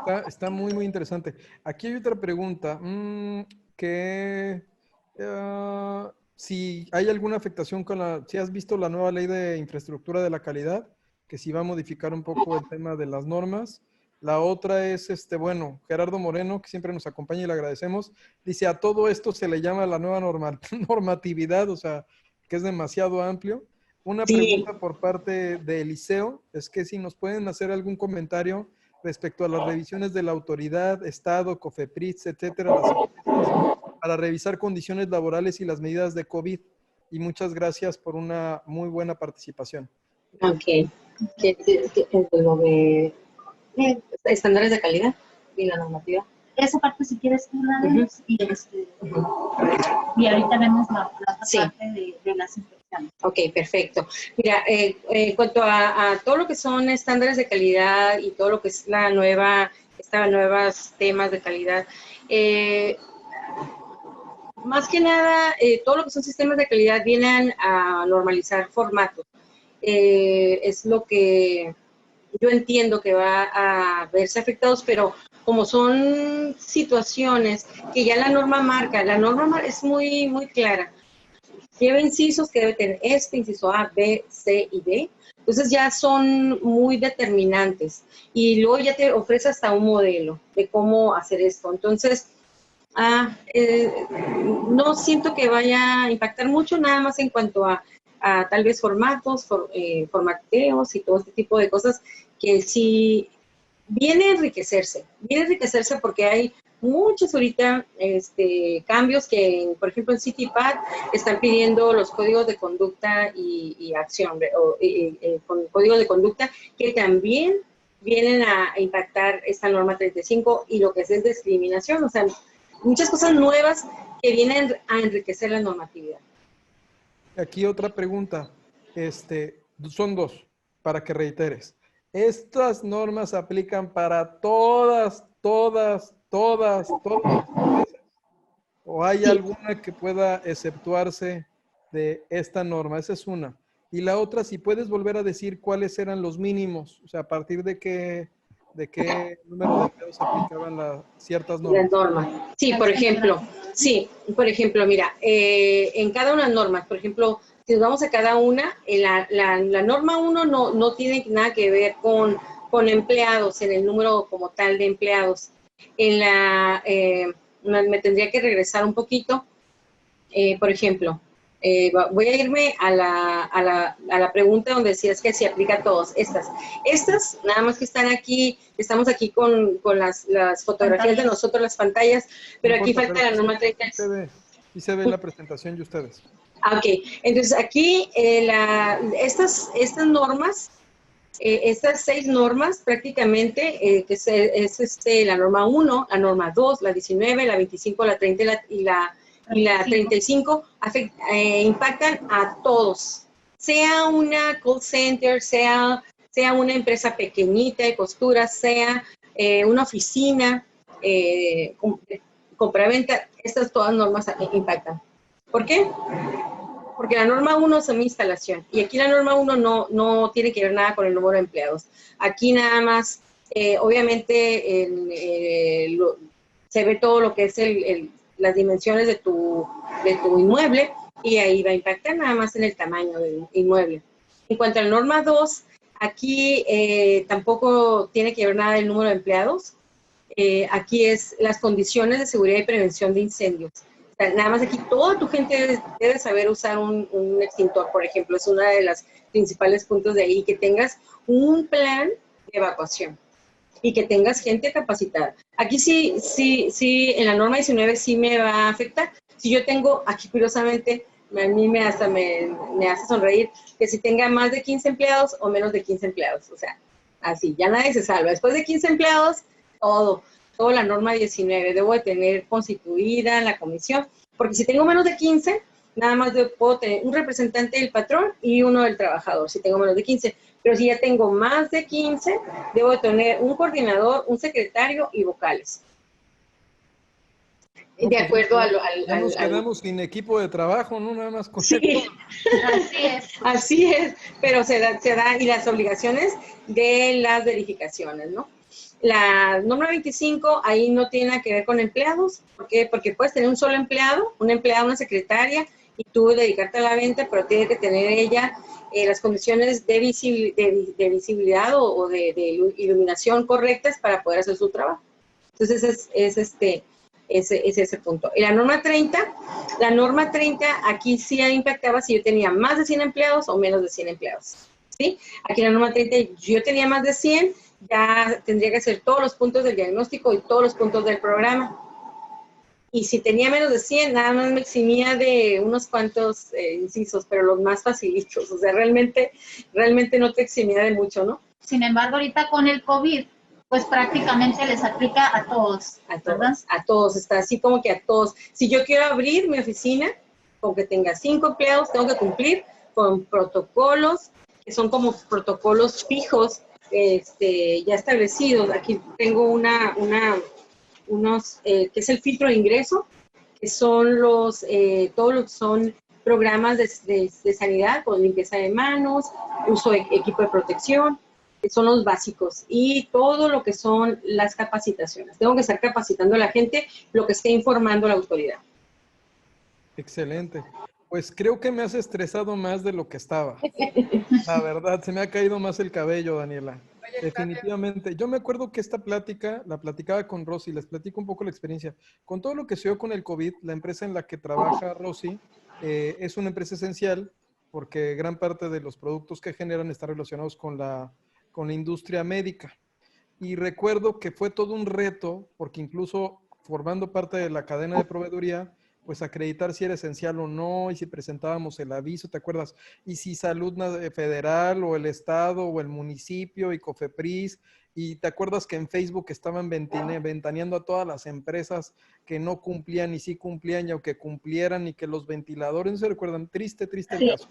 Pues está muy, muy interesante. Aquí hay otra pregunta, si hay alguna afectación si has visto la nueva ley de infraestructura de la calidad, que si va a modificar un poco el tema de las normas. La otra es, Gerardo Moreno, que siempre nos acompaña y le agradecemos, dice, a todo esto se le llama la nueva normatividad, o sea, que es demasiado amplio. Una Sí. pregunta por parte de Eliseo es que si nos pueden hacer algún comentario respecto a las revisiones de la autoridad, Estado, COFEPRIS, etcétera, las empresas, para revisar condiciones laborales y las medidas de COVID. Y muchas gracias por una muy buena participación. Ok. Lo de estándares de calidad y la normativa. Esa parte, si quieres, tú la vemos y ahorita vemos la parte de las inspecciones. Ok, perfecto. Mira, en cuanto a todo lo que son estándares de calidad y todo lo que es nuevos temas de calidad, más que nada, todo lo que son sistemas de calidad vienen a normalizar formatos. Es lo que yo entiendo que va a verse afectados, pero como son situaciones que ya la norma marca, es muy, muy clara. lleva incisos que debe tener inciso A, B, C y D. Entonces ya son muy determinantes y luego ya te ofrece hasta un modelo de cómo hacer esto. Entonces, no siento que vaya a impactar mucho, nada más en cuanto a tal vez formatos, formateos y todo este tipo de cosas que sí viene a enriquecerse porque hay muchos ahorita cambios que, por ejemplo, en CityPad están pidiendo los códigos de conducta y acción, con códigos de conducta que también vienen a impactar esta norma 35 y lo que es discriminación, o sea, muchas cosas nuevas que vienen a enriquecer la normatividad. Aquí otra pregunta, son dos, para que reiteres. ¿Estas normas aplican para todas las empresas? ¿O hay alguna que pueda exceptuarse de esta norma? Esa es una. Y la otra, si puedes volver a decir cuáles eran los mínimos, o sea, a partir de qué número de empleados aplicaban ciertas normas. Las normas. Sí, por ejemplo, mira, en cada una de las normas, por ejemplo, si nos vamos a cada una, la norma 1 no tiene nada que ver con empleados, en el número como tal de empleados. Me tendría que regresar un poquito. Por ejemplo, voy a irme a la pregunta donde decías que se aplica a todos. Estas, nada más que están aquí, estamos aquí con las fotografías de nosotros, las pantallas, pero aquí falta la norma 30. Y se ve la presentación de ustedes. Ok, entonces aquí estas normas, estas 6 normas prácticamente, que es la norma 1, la norma 2, la 19, la 25, la 30 y la 35, impactan a todos, sea una call center, sea una empresa pequeñita de costura, sea una oficina, compraventa, estas todas normas impactan. ¿Por qué? Porque la norma 1 es una instalación y aquí la norma 1 no tiene que ver nada con el número de empleados. Aquí nada más, obviamente, se ve todo lo que es las dimensiones de tu inmueble y ahí va a impactar nada más en el tamaño del inmueble. En cuanto a la norma 2, aquí tampoco tiene que ver nada el número de empleados. Aquí es las condiciones de seguridad y prevención de incendios. O sea, nada más aquí toda tu gente debe saber usar un extintor, por ejemplo, es una de las principales puntos de ahí, que tengas un plan de evacuación y que tengas gente capacitada. Aquí sí, en la norma 19 sí me va a afectar. Si yo tengo, aquí curiosamente, a mí me hace sonreír, que si tenga más de 15 empleados o menos de 15 empleados. O sea, así, ya nadie se salva. Después de 15 empleados, todo la norma 19, debo de tener constituida la comisión, porque si tengo menos de 15, nada más puedo tener un representante del patrón y uno del trabajador, si tengo menos de 15. Pero si ya tengo más de 15, debo de tener un coordinador, un secretario y vocales. De acuerdo nos quedamos sin equipo de trabajo, ¿no? Nada más con sí, así es, pero se da, y las obligaciones de las verificaciones, ¿no? La norma 25, ahí no tiene nada que ver con empleados. ¿Por qué? Porque puedes tener un solo empleado, una secretaria, y tú dedicarte a la venta, pero tiene que tener ella las condiciones de visibilidad o de iluminación correctas para poder hacer su trabajo. Entonces, es ese punto. Y la norma 30, aquí sí impactaba si yo tenía más de 100 empleados o menos de 100 empleados. ¿Sí? Aquí en la norma 30, yo tenía más de 100, ya tendría que hacer todos los puntos del diagnóstico y todos los puntos del programa. Y si tenía menos de 100, nada más me eximía de unos cuantos incisos, pero los más facilitos. O sea, realmente no te eximía de mucho, ¿no? Sin embargo, ahorita con el COVID, pues prácticamente les aplica a todos. A todos, está así como que a todos. Si yo quiero abrir mi oficina, con que tenga 5 empleados, tengo que cumplir con protocolos, que son como protocolos fijos, ya establecidos. Aquí tengo unos que es el filtro de ingreso, que son todos los que son programas de sanidad, con limpieza de manos, uso de equipo de protección, que son los básicos, y todo lo que son las capacitaciones. Tengo que estar capacitando a la gente lo que esté informando la autoridad. Excelente. Pues creo que me has estresado más de lo que estaba. La verdad, se me ha caído más el cabello, Daniela. Oye, Definitivamente. Yo me acuerdo que esta plática la platicaba con Rosy, les platico un poco la experiencia. Con todo lo que se dio con el COVID, la empresa en la que trabaja Rosy es una empresa esencial porque gran parte de los productos que generan están relacionados con la industria médica. Y recuerdo que fue todo un reto, porque incluso formando parte de la cadena de proveeduría, pues acreditar si era esencial o no, y si presentábamos el aviso, ¿te acuerdas? Y si Salud Federal o el Estado o el municipio y COFEPRIS, y te acuerdas que en Facebook estaban ventaneando a todas las empresas que no cumplían y sí cumplían, y aunque cumplieran, y que los ventiladores, ¿no se recuerdan? Triste, triste el caso.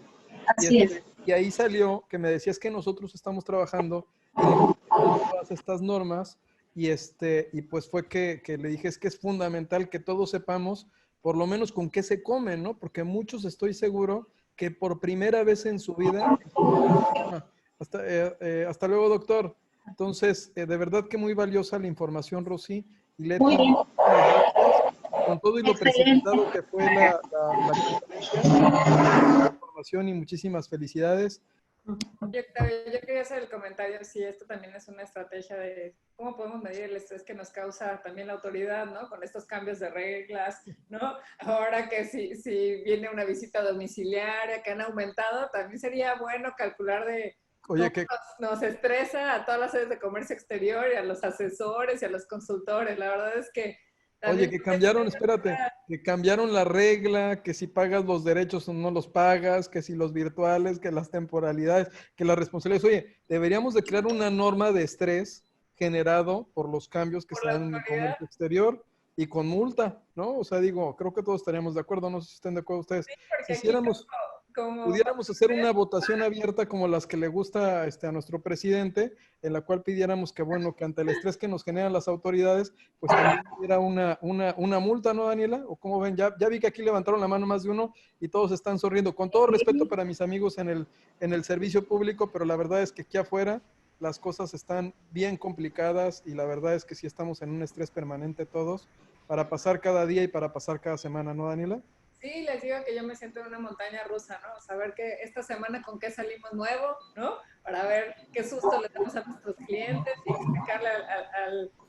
Así es. Y ahí salió que me decías que nosotros estamos trabajando en todas estas normas y pues fue que le dije es que es fundamental que todos sepamos por lo menos con qué se come, ¿no? Porque muchos estoy seguro que por primera vez en su vida... hasta luego, doctor. Entonces, de verdad que muy valiosa la información, Rosy. Y Leti, Muy bien. con todo y lo Excelente. precipitado que fue la conferencia, la información y muchísimas felicidades. Yo quería hacer el comentario si esto también es una estrategia de cómo podemos medir el estrés que nos causa también la autoridad, ¿no? Con estos cambios de reglas, ¿no? Ahora que si viene una visita domiciliaria que han aumentado, también sería bueno calcular de Oye, cómo nos estresa a todas las áreas de comercio exterior y a los asesores y a los consultores. La verdad es que Oye, también... que cambiaron, espérate, que cambiaron la regla, que si pagas los derechos o no los pagas, que si los virtuales, que las temporalidades, que las responsabilidades. Oye, deberíamos de crear una norma de estrés generado por los cambios que por se la dan en el autoridad. comercio exterior y con multa, ¿no? O sea, digo, creo que todos estaríamos de acuerdo, no sé si estén de acuerdo ustedes. Sí, Si porque aquí hiciéramos como pudiéramos hacer una votación abierta como las que le gusta a nuestro presidente, en la cual pidiéramos que, bueno, que ante el estrés que nos generan las autoridades, pues también hubiera una multa, ¿no, Daniela? ¿O cómo ven? Ya vi que aquí levantaron la mano más de uno y todos están sonriendo. Con todo respeto para mis amigos en el servicio público, pero la verdad es que aquí afuera las cosas están bien complicadas y la verdad es que sí estamos en un estrés permanente todos para pasar cada día y para pasar cada semana, ¿no, Daniela? Sí, les digo que yo me siento en una montaña rusa, ¿no? Saber que esta semana con qué salimos nuevo, ¿no? Para ver qué susto le damos a nuestros clientes y explicarle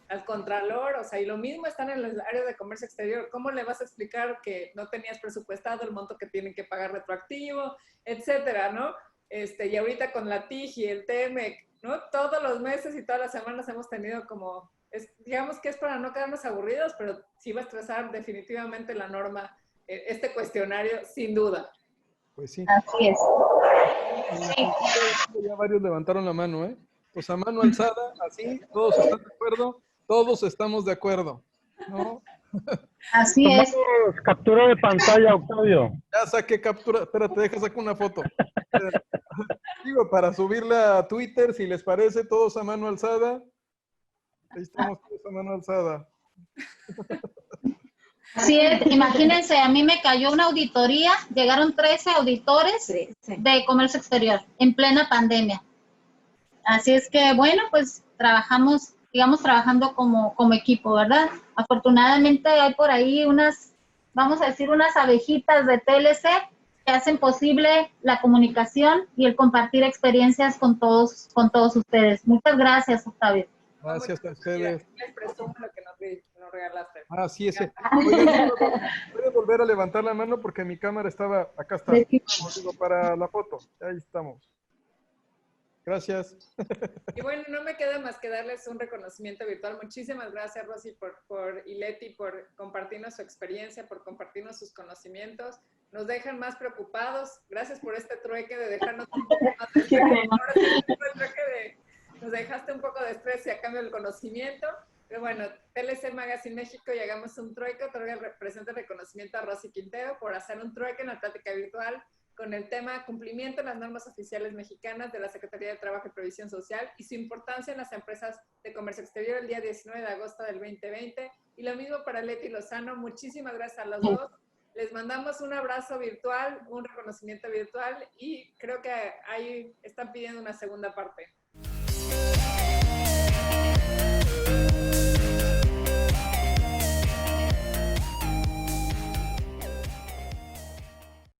al contralor, o sea, y lo mismo están en el área de comercio exterior. ¿Cómo le vas a explicar que no tenías presupuestado el monto que tienen que pagar retroactivo, etcétera, ¿no? Y ahorita con la TIG y el TEMEC, ¿no? Todos los meses y todas las semanas hemos tenido como, digamos que es para no quedarnos aburridos, pero sí va a estresar definitivamente la norma este cuestionario, sin duda. Pues sí. Así es. Ya varios levantaron la mano, ¿eh? Pues a mano alzada, así, todos están de acuerdo, todos estamos de acuerdo, ¿no? Así es. Tomamos captura de pantalla, Octavio. Ya saqué captura, espérate, deja sacar una foto. Digo, para subirla a Twitter, si les parece, todos a mano alzada. Ahí estamos todos a mano alzada. Así es, imagínense, a mí me cayó una auditoría, llegaron 13 auditores de comercio exterior en plena pandemia. Así es que, bueno, pues trabajamos, digamos, trabajando como equipo, ¿verdad? Afortunadamente hay por ahí unas, vamos a decir, unas abejitas de TLC que hacen posible la comunicación y el compartir experiencias con todos ustedes. Muchas gracias, Octavio. Gracias a ustedes. Les presumo lo que nos regalaste. Ah, sí, ese. Oigan, ¿puedes volver a levantar la mano? Porque mi cámara estaba, acá está, digo, para la foto. Ahí estamos. Gracias. Y bueno, no me queda más que darles un reconocimiento virtual. Muchísimas gracias, Rosy, y Leti, por compartirnos su experiencia, por compartirnos sus conocimientos. Nos dejan más preocupados. Gracias por este trueque de dejarnos un poco más de estrés. Ahora sí, el trueque nos dejaste un poco de estrés y a cambio del conocimiento. Pero bueno, TLC Magazine México y hagamos un trueque. Presenta el reconocimiento a Rosy Quintero por hacer un trueque en la plática virtual con el tema cumplimiento de las normas oficiales mexicanas de la Secretaría de Trabajo y Previsión Social y su importancia en las empresas de comercio exterior el día 19 de agosto del 2020. Y lo mismo para Leti Lozano. Muchísimas gracias a los dos. Les mandamos un abrazo virtual, un reconocimiento virtual y creo que ahí están pidiendo una segunda parte.